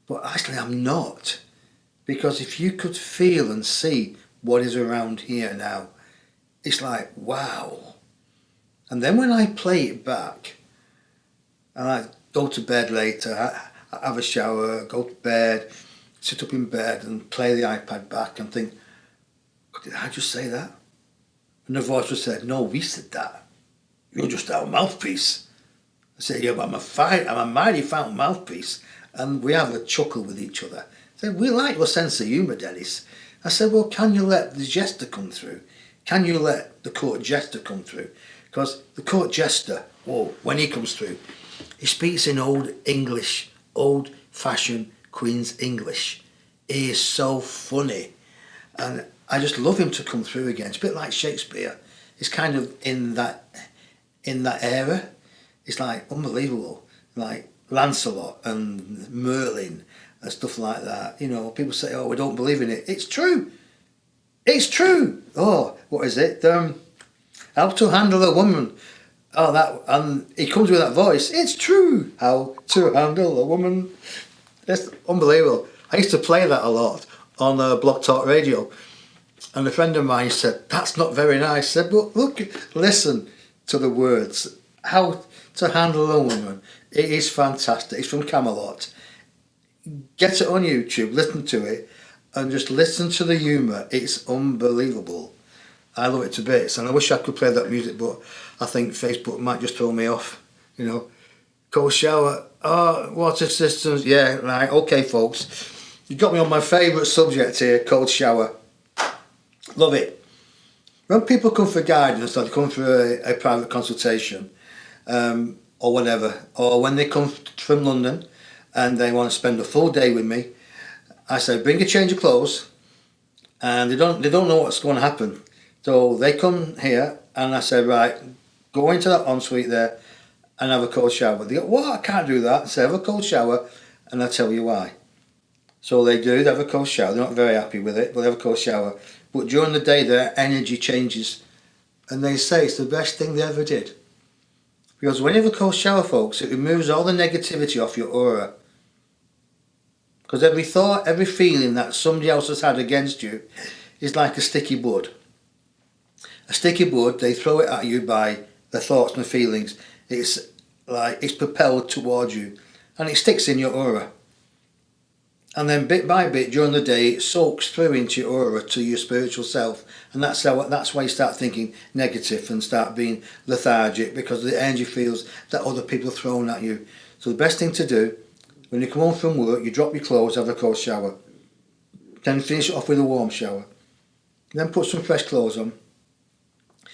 but actually I'm not, because if you could feel and see what is around here now, it's like, wow. And then when I play it back, and I go to bed later, I have a shower, go to bed, sit up in bed and play the iPad back and think, did I just say that? And the voice was said, no, we said that. You're just our mouthpiece. I said, yeah, but I'm a mighty fine mouthpiece. And we have a chuckle with each other. I said, we like your sense of humour, Dennis. I said, well, can you let the jester come through? Can you let the court jester come through? Because the court jester, when he comes through, he speaks in old English, old-fashioned Queen's English. He is so funny. And I just love him to come through again. It's a bit like Shakespeare. It's kind of in that era. It's like unbelievable. Like Lancelot and Merlin and stuff like that. You know, people say, oh, we don't believe in it. It's true. It's true. Oh, what is it? How to handle a woman. Oh, that, and he comes with that voice. It's true. How to handle a woman. It's unbelievable. I used to play that a lot on Block Talk Radio. And a friend of mine said, that's not very nice. I said, but look, listen to the words. How to handle a woman. It is fantastic. It's from Camelot. Get it on YouTube, listen to it, and just listen to the humour. It's unbelievable. I love it to bits, and I wish I could play that music, but I think Facebook might just throw me off. You know, cold shower, water systems, yeah, right, okay folks. You got me on my favourite subject here, cold shower. Love it. When people come for guidance, or they come for a private consultation, or whatever, or when they come from London and they want to spend a full day with me, I say bring a change of clothes, and they don't know what's going to happen. So they come here and I say, right, go into that ensuite there and have a cold shower. They go, what? I can't do that. I say have a cold shower, and I tell you why. So they do, they have a cold shower. They're not very happy with it, but they have a cold shower. But during the day their energy changes, and they say it's the best thing they ever did. Because when you have a cold shower, folks, it removes all the negativity off your aura. Because every thought, every feeling that somebody else has had against you is like a sticky bud. A sticky bud, they throw it at you by the thoughts and feelings. It's like it's propelled towards you, and it sticks in your aura. And then bit by bit during the day it soaks through into your aura to your spiritual self, and that's why you start thinking negative and start being lethargic, because the energy feels that other people are throwing at you. So the best thing to do when you come home from work, you drop your clothes, have a cold shower, then finish it off with a warm shower, then put some fresh clothes on.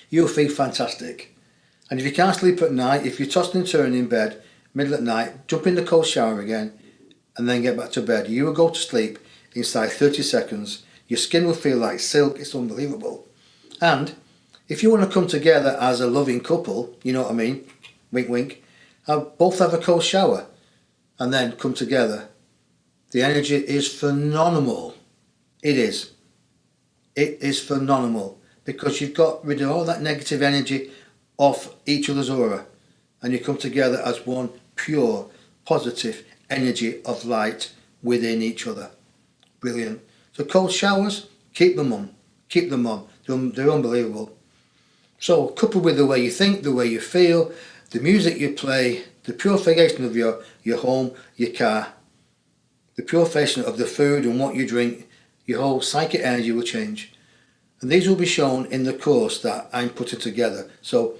You'll feel fantastic. And if you can't sleep at night, if you're tossing and turning in bed middle at night, jump in the cold shower again and then get back to bed. You will go to sleep inside 30 seconds. Your skin will feel like silk. It's unbelievable. And if you want to come together as a loving couple, you know what I mean, wink wink, both have a cold shower and then come together. The energy is phenomenal. It is. It is phenomenal, because you've got rid of all that negative energy off each other's aura, and you come together as one pure, positive energy of light within each other. Brilliant. So cold showers, keep them on. Keep them on. They're unbelievable. So coupled with the way you think, the way you feel, the music you play, the purification of your home, your car, the purification of the food and what you drink, your whole psychic energy will change. And these will be shown in the course that I'm putting together. So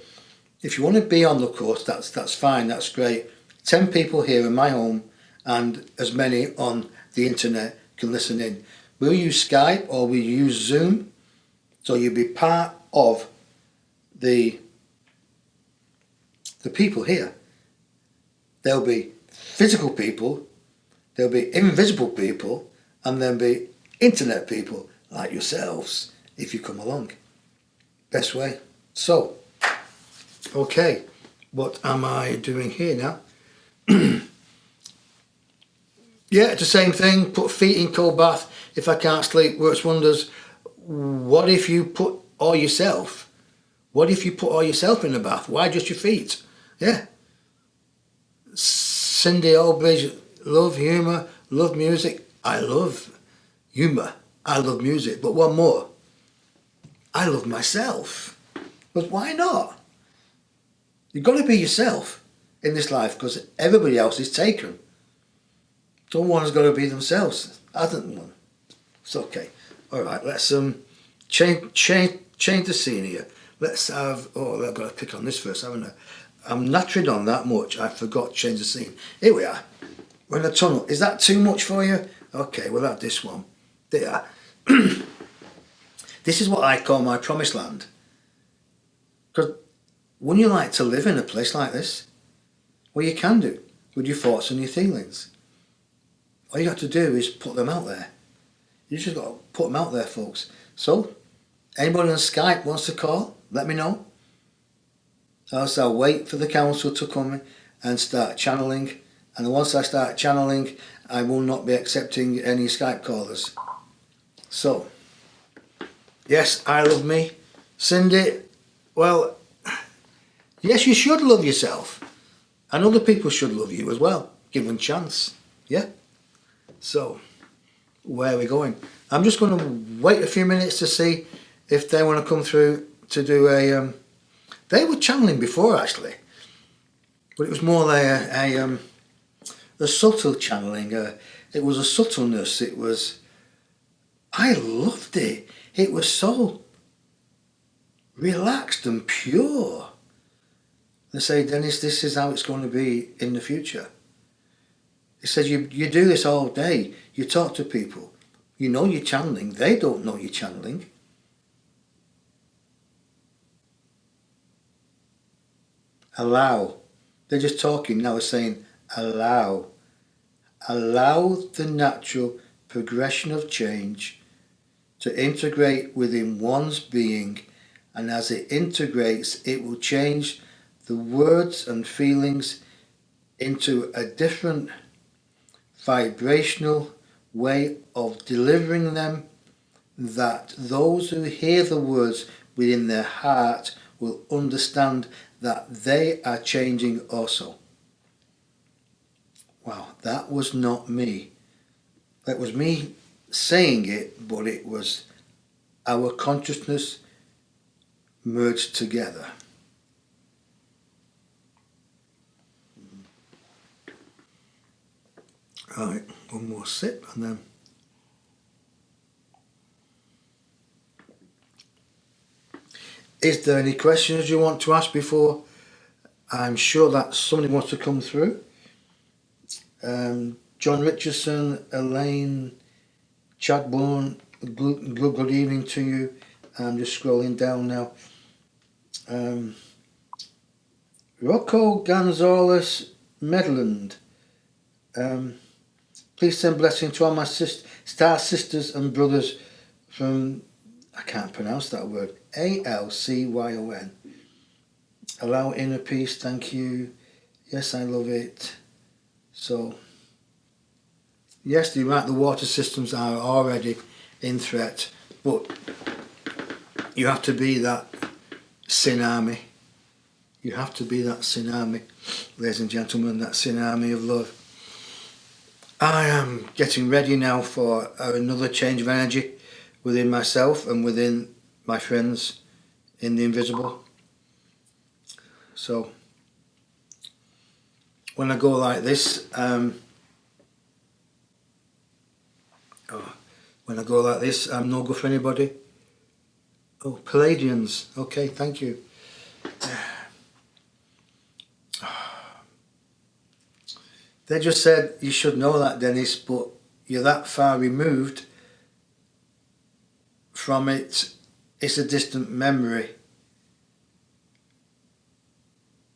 if you want to be on the course, that's fine, that's great. 10 people here in my home and as many on the internet can listen in. We'll use Skype or we'll use Zoom, so you'll be part of the people here. There'll be physical people, there'll be invisible people, and there'll be internet people like yourselves if you come along. Best way. So, okay, what am I doing here now? Yeah, it's the same thing. Put feet in cold bath. If I can't sleep, works wonders. What if you put all yourself? What if you put all yourself in the bath? Why just your feet? Yeah. Cindy Albridge, love humour, love music. I love humour. I love music. But one more. I love myself. But why not? You've got to be yourself in this life because everybody else is taken. Someone's got to be themselves. Hasn't one? It's okay. All right, let's change the scene here. Let's have. Oh, I've got to pick on this first, haven't I? I'm nattering on that much. I forgot to change the scene. Here we are. We're in a tunnel. Is that too much for you? Okay, we'll have this one. There. This is what I call my promised land. Because wouldn't you like to live in a place like this? Well, you can do with your thoughts and your feelings. All you have to do is put them out there. You just got to put them out there, folks. So, anybody on Skype wants to call, let me know. Else I'll wait for the council to come in and start channeling. And once I start channeling, I will not be accepting any Skype callers. So, yes, I love me. Cindy, well, yes, you should love yourself. And other people should love you as well. Give them a chance. Yeah? So, where are we going? I'm just going to wait a few minutes to see if they want to come through to do a... they were channeling before, actually. But it was more a subtle channeling. It was a subtleness. It was... I loved it. It was so relaxed and pure. They say, Dennis, this is how it's going to be in the future. He says, you do this all day. You talk to people. You know you're channeling. They don't know you're channeling. Allow. They're just talking now, saying, allow. Allow the natural progression of change to integrate within one's being, and as it integrates, it will change the words and feelings into a different vibrational way of delivering them, that those who hear the words within their heart will understand that they are changing also. Wow, that was not me. That was me saying it, but it was our consciousness merged together. Right, one more sip and then... Is there any questions you want to ask before? I'm sure that somebody wants to come through. John Richardson, Elaine, Chadbourne, good evening to you. I'm just scrolling down now. Rocco Gonzalez, Medland. Please send blessing to all my star sisters and brothers from, I can't pronounce that word, Alcyon. Allow inner peace, thank you. Yes, I love it. So, yes, you're right, the water systems are already in threat, but you have to be that tsunami. You have to be that tsunami, ladies and gentlemen, that tsunami of love. I am getting ready now for another change of energy within myself and within my friends in the invisible. So, when I go like this, when I go like this, I'm no good for anybody. Oh, Palladians. Okay, thank you. They just said, you should know that, Dennis, but you're that far removed from it. It's a distant memory.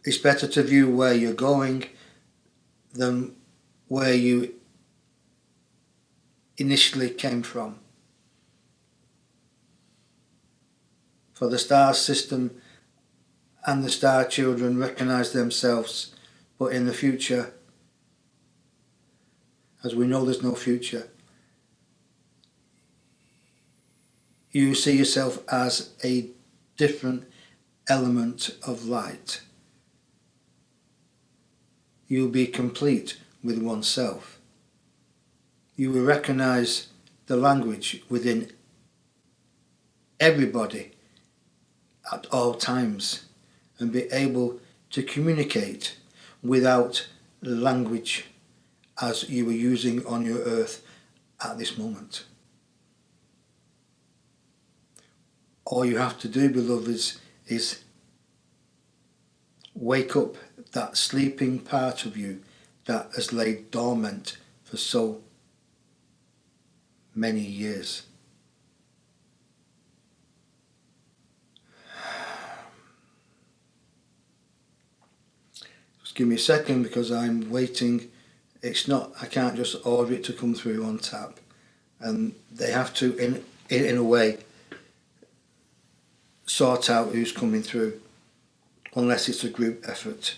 It's better to view where you're going than where you initially came from. For the star system and the star children recognize themselves, but in the future, as we know there's no future, you see yourself as a different element of light. You'll be complete with oneself. You will recognize the language within everybody at all times and be able to communicate without language as you were using on your earth at this moment. All you have to do, beloveds, is wake up that sleeping part of you that has laid dormant for so many years. Just give me a second because I'm waiting. I can't just order it to come through on tap, and they have to in a way sort out who's coming through unless it's a group effort.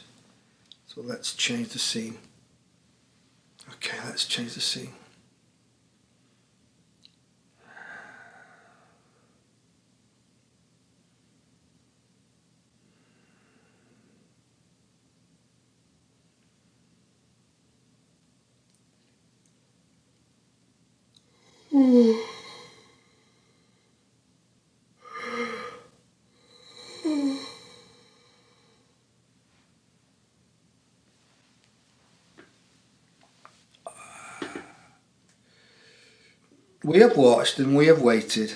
So let's change the scene. Okay, let's change the scene. We have watched and we have waited.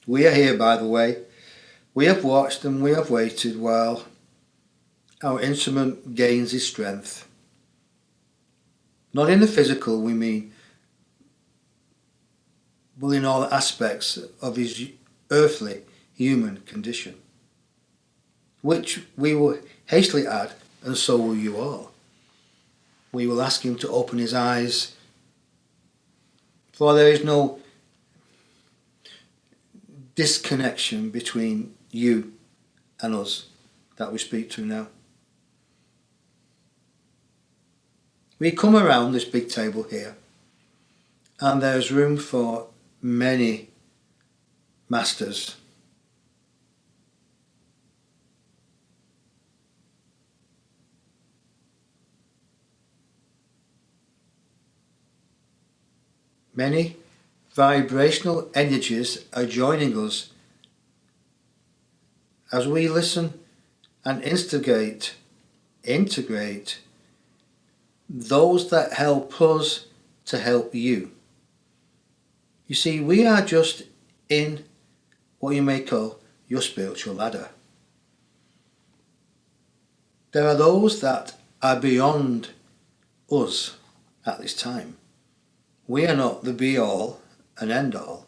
We are here, by the way. We have watched and we have waited while our instrument gains his strength. Not in the physical, we mean, but in all aspects of his earthly human condition, which we will hastily add, and so will you all. We will ask him to open his eyes, for there is no disconnection between you and us that we speak to now. We come around this big table here, and there's room for many masters. Many vibrational energies are joining us as we listen and integrate those that help us to help you. You see, we are just in what you may call your spiritual ladder. There are those that are beyond us at this time. We are not the be-all and end-all.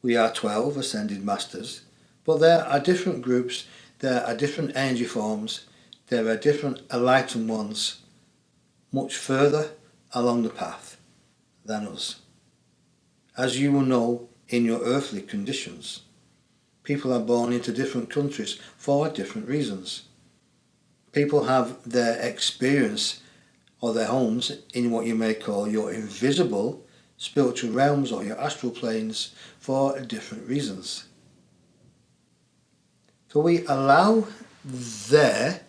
We are 12 ascended masters, but there are different groups, there are different energy forms, there are different enlightened ones much further along the path than us. As you will know in your earthly conditions, people are born into different countries for different reasons. People have their experience or their homes in what you may call your invisible spiritual realms or your astral planes for different reasons. So we allow their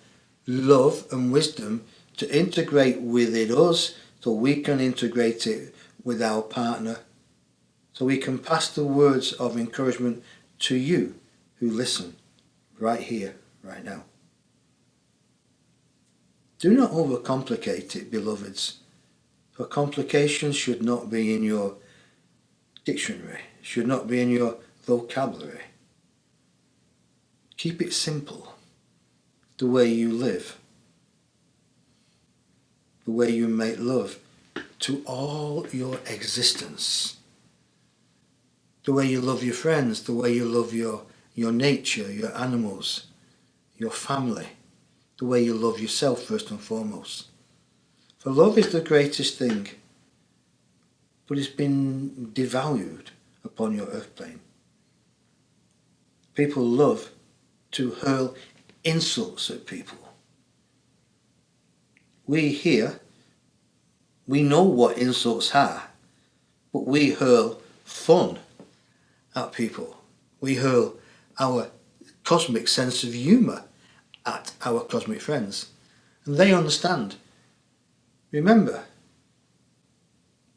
love and wisdom to integrate within us so we can integrate it with our partner, so we can pass the words of encouragement to you who listen right here, right now. Do not overcomplicate it, beloveds, for complications should not be in your dictionary, should not be in your vocabulary. Keep it simple, the way you live, the way you make love to all your existence, the way you love your friends, the way you love your nature, your animals, your family, the way you love yourself first and foremost. For love is the greatest thing, but it's been devalued upon your earth plane. People love to hurl insults at people. We here, we know what insults are, but we hurl fun at people. We hurl our cosmic sense of humour at our cosmic friends, and they understand. Remember,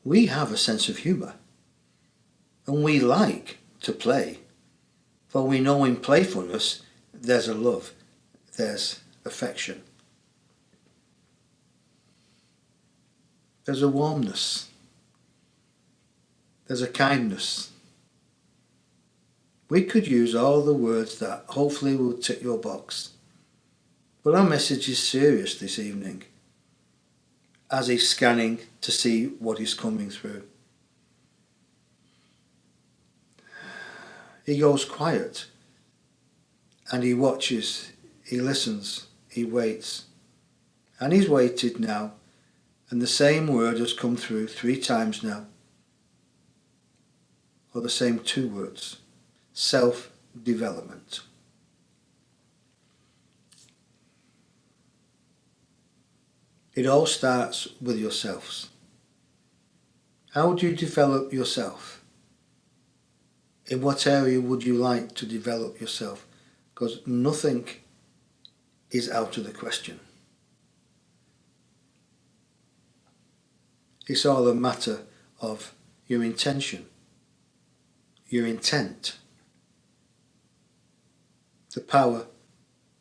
we have a sense of humour, and we like to play, for we know in playfulness there's a love, there's affection. There's a warmness. There's a kindness. We could use all the words that hopefully will tick your box. But our message is serious this evening, as he's scanning to see what is coming through. He goes quiet and he watches, he listens, he waits. And he's waited now, and the same word has come through 3 times now. Or the same 2 words. Self-development. It all starts with yourselves. How do you develop yourself? In what area would you like to develop yourself? Because nothing is out of the question. It's all a matter of your intention, your intent, the power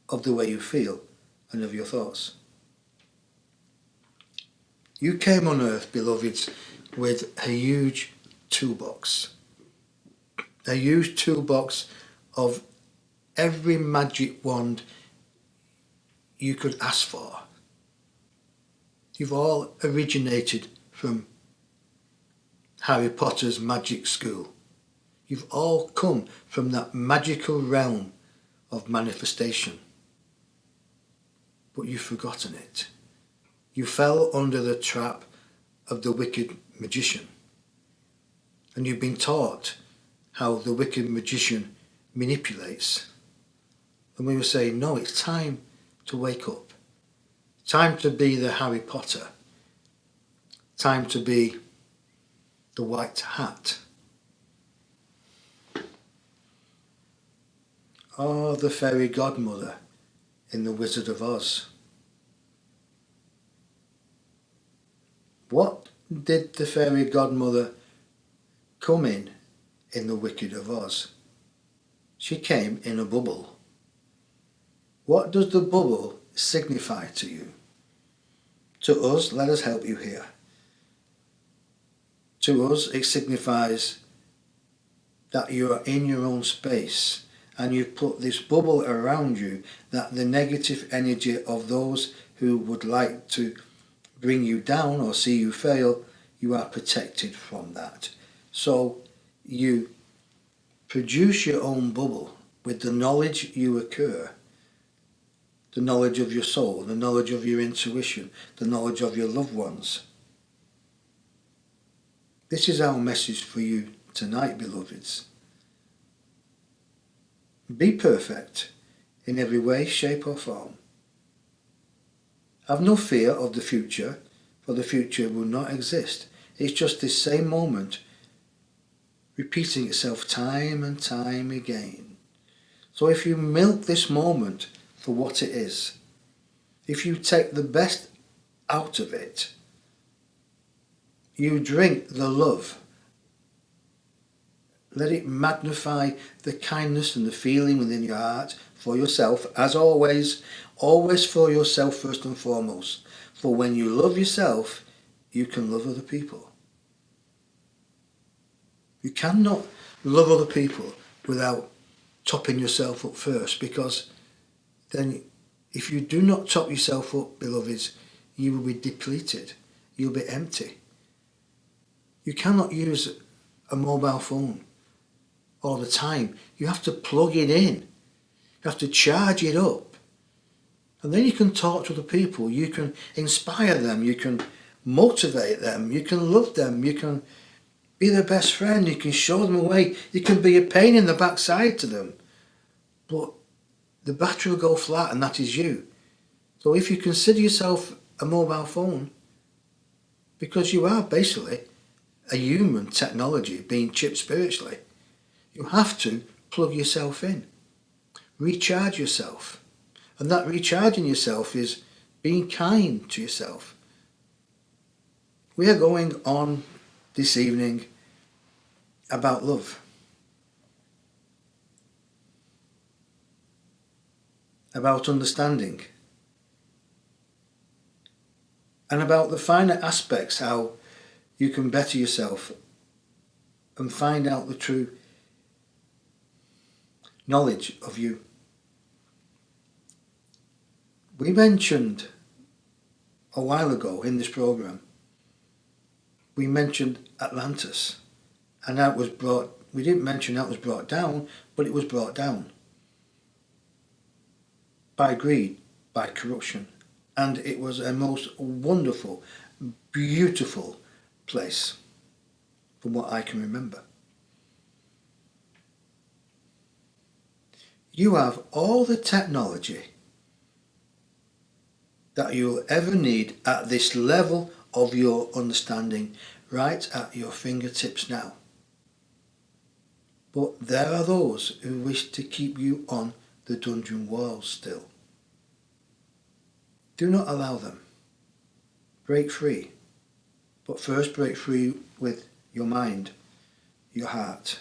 of the way you feel and of your thoughts. You came on earth, beloveds, with a huge toolbox. A huge toolbox of every magic wand you could ask for. You've all originated from Harry Potter's magic school. You've all come from that magical realm of manifestation. But you've forgotten it. You fell under the trap of the wicked magician. And you've been taught how the wicked magician manipulates. And we were saying, no, it's time to wake up. Time to be the Harry Potter. Time to be the white hat. Or the fairy godmother in The Wizard of Oz. What did the fairy godmother come in The Wicked of Oz? She came in a bubble. What does the bubble signify to you? To us, let us help you here. To us, it signifies that you are in your own space and you've put this bubble around you, that the negative energy of those who would like to bring you down or see you fail, you are protected from that. So you produce your own bubble with the knowledge you occur, the knowledge of your soul, the knowledge of your intuition, the knowledge of your loved ones. This is our message for you tonight, beloveds. Be perfect in every way, shape or form. Have no fear of the future, for the future will not exist. It's just this same moment repeating itself time and time again. So if you milk this moment for what it is, if you take the best out of it, you drink the love, let it magnify the kindness and the feeling within your heart for yourself, as always, always for yourself first and foremost. For when you love yourself, you can love other people. You cannot love other people without topping yourself up first, because then if you do not top yourself up, beloveds, you will be depleted. You'll be empty. You cannot use a mobile phone all the time. You have to plug it in. You have to charge it up. And then you can talk to the people. You can inspire them. You can motivate them. You can love them. You can be their best friend. You can show them a way. You can be a pain in the backside to them. But the battery will go flat, and that is you. So if you consider yourself a mobile phone, because you are basically a human technology being chipped spiritually, you have to plug yourself in, recharge yourself. And that recharging yourself is being kind to yourself. We are going on this evening about love, about understanding, and about the finer aspects, how you can better yourself and find out the true knowledge of you. We mentioned a while ago in this program, we mentioned Atlantis, and that was brought, we didn't mention that was brought down, but it was brought down by greed, by corruption, and it was a most wonderful, beautiful place from what I can remember. You have all the technology that you'll ever need at this level of your understanding right at your fingertips now. But there are those who wish to keep you on the dungeon walls still. Do not allow them. Break free. But first break free with your mind, your heart.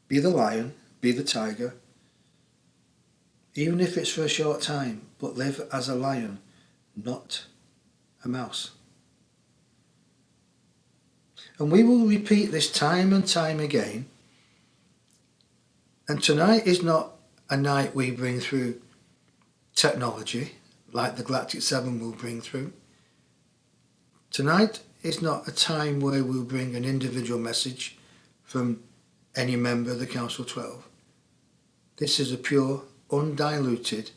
Be the lion, be the tiger, even if it's for a short time, but live as a lion, not a mouse. And we will repeat this time and time again. And tonight is not a night we bring through technology like the Galactic 7 will bring through. Tonight is not a time where we'll bring an individual message from any member of the Council 12. This is a pure, undiluted,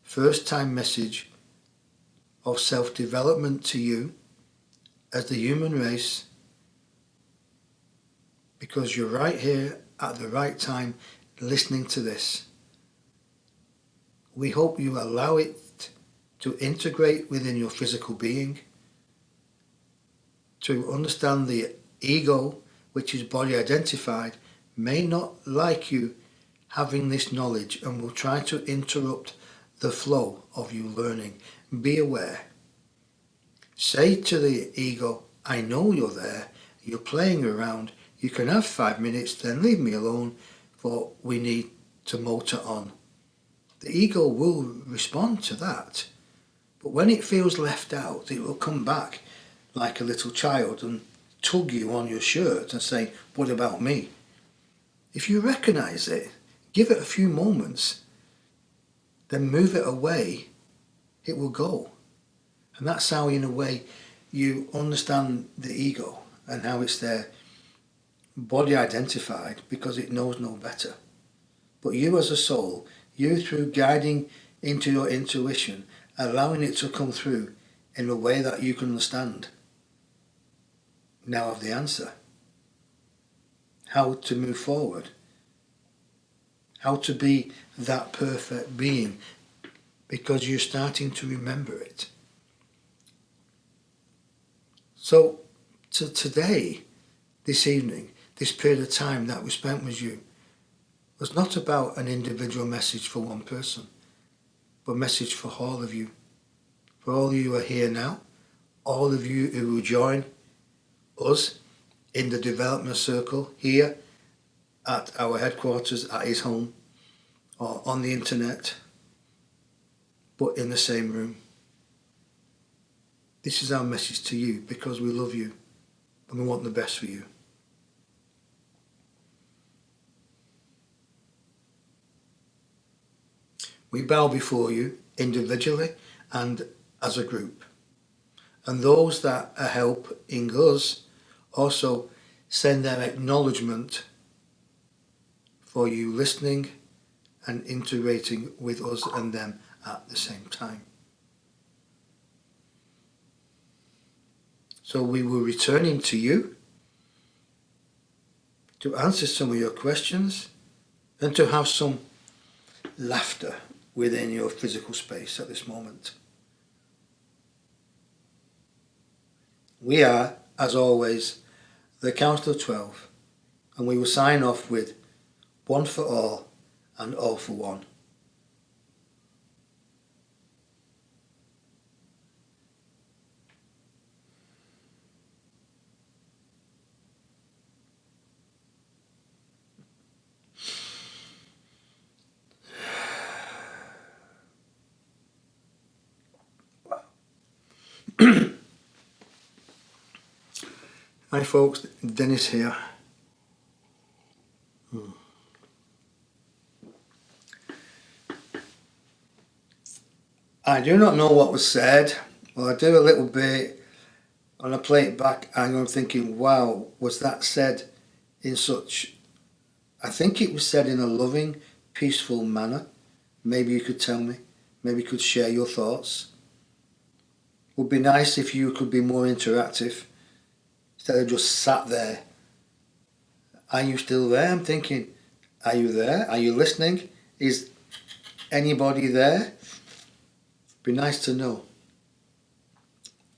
first-time message of self-development to you as the human race, because you're right here at the right time listening to this. We hope you allow it to integrate within your physical being, to understand the ego, which is body identified, may not like you having this knowledge and will try to interrupt the flow of you learning. Be aware. Say to the ego, I know you're there, you're playing around, you can have 5 minutes, then leave me alone, for we need to motor on. The ego will respond to that, but when it feels left out, it will come back like a little child and tug you on your shirt and say, what about me? If you recognize it, give it a few moments, then move it away, it will go. And that's how, in a way, you understand the ego and how it's there, body identified, because it knows no better. But you as a soul, you through guiding into your intuition, allowing it to come through in a way that you can understand, now have the answer. How to move forward. How to be that perfect being, because you're starting to remember it. So today, this evening, this period of time that we spent with you was not about an individual message for one person, but a message for all of you. For all of you who are here now, all of you who will join us in the development circle here at our headquarters, at his home, or on the internet, but in the same room. This is our message to you, because we love you and we want the best for you. We bow before you individually and as a group. And those that are helping us also send their acknowledgement for you listening and integrating with us and them at the same time. So we will return to you to answer some of your questions and to have some laughter within your physical space at this moment. We are, as always, the Council of 12, and we will sign off with one for all and all for one. Hi folks, Dennis here. I do not know what was said. Well, I do a little bit. When I play it back, I'm thinking, wow, was that said in such... I think it was said in a loving, peaceful manner. Maybe you could tell me. Maybe you could share your thoughts. Would be nice if you could be more interactive instead of just sat there. Are you still there? I'm thinking, are you there? Are you listening? Is anybody there? Be nice to know.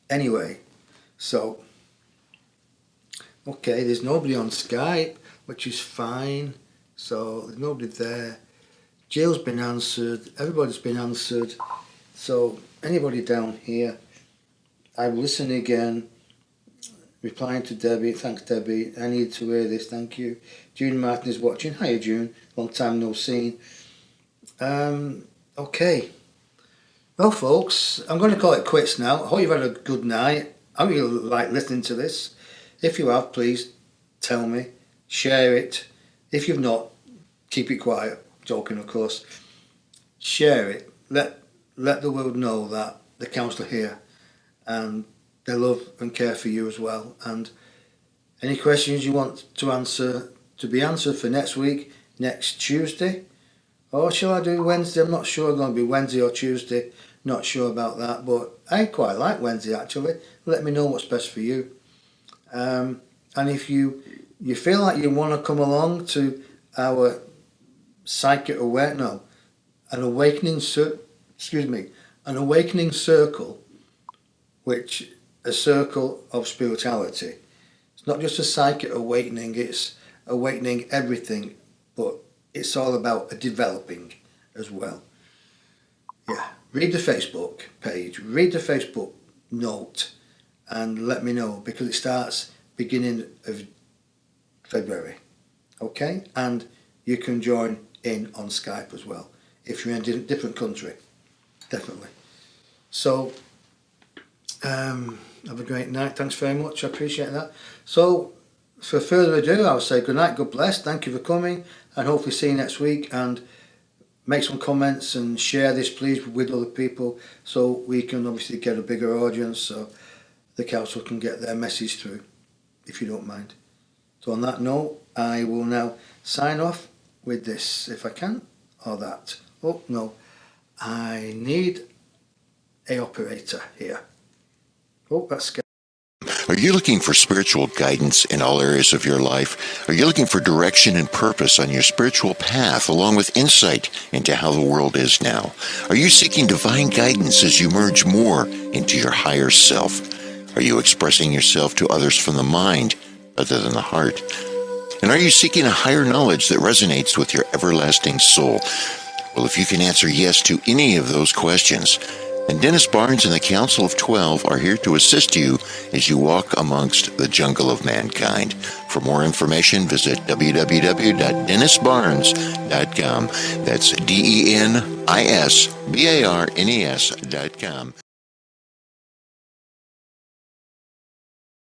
Anyway, so okay, there's nobody on Skype, which is fine. So there's nobody there. Jill's been answered. Everybody's been answered. So anybody down here, I'm listening again. Replying to Debbie. Thanks, Debbie. I need to hear this. Thank you. June Martin is watching. Hiya, June. Long time no seen. Okay. Well, folks, I'm going to call it quits now. I hope you've had a good night. I hope you like listening to this. If you have, please tell me. Share it. If you've not, keep it quiet. Joking, of course. Share it. Let the world know that the council are here and they love and care for you as well. And any questions you want to be answered for next week, next Tuesday, or shall I do Wednesday? I'm not sure. I'm going to be Wednesday or Tuesday. Not sure about that, but I quite like Wednesday actually. Let me know what's best for you. And if you feel like you want to come along to our psychic an awakening circle, which a circle of spirituality. It's not just a psychic awakening, it's awakening everything, but it's all about a developing as well. Yeah, read the Facebook page, read the Facebook note, and let me know, because it starts beginning of February. Okay, and you can join in on Skype as well if you're in a different country, definitely. So have a great night. Thanks very much. I appreciate that. So for further ado, I'll say good night, God bless, thank you for coming, and hopefully see you next week. And make some comments and share this please with other people, so we can obviously get a bigger audience, so the council can get their message through, if you don't mind. So on that note, I will now sign off with this, if I can, or that. Oh no, I need a operator here. Oh, that's scary. Are you looking for spiritual guidance in all areas of your life? Are you looking for direction and purpose on your spiritual path, along with insight into how the world is now? Are you seeking divine guidance as you merge more into your higher self? Are you expressing yourself to others from the mind rather than the heart? And are you seeking a higher knowledge that resonates with your everlasting soul? Well, if you can answer yes to any of those questions, and Dennis Barnes and the Council of 12 are here to assist you as you walk amongst the jungle of mankind. For more information, visit www.dennisbarnes.com. That's DENISBARNES.com.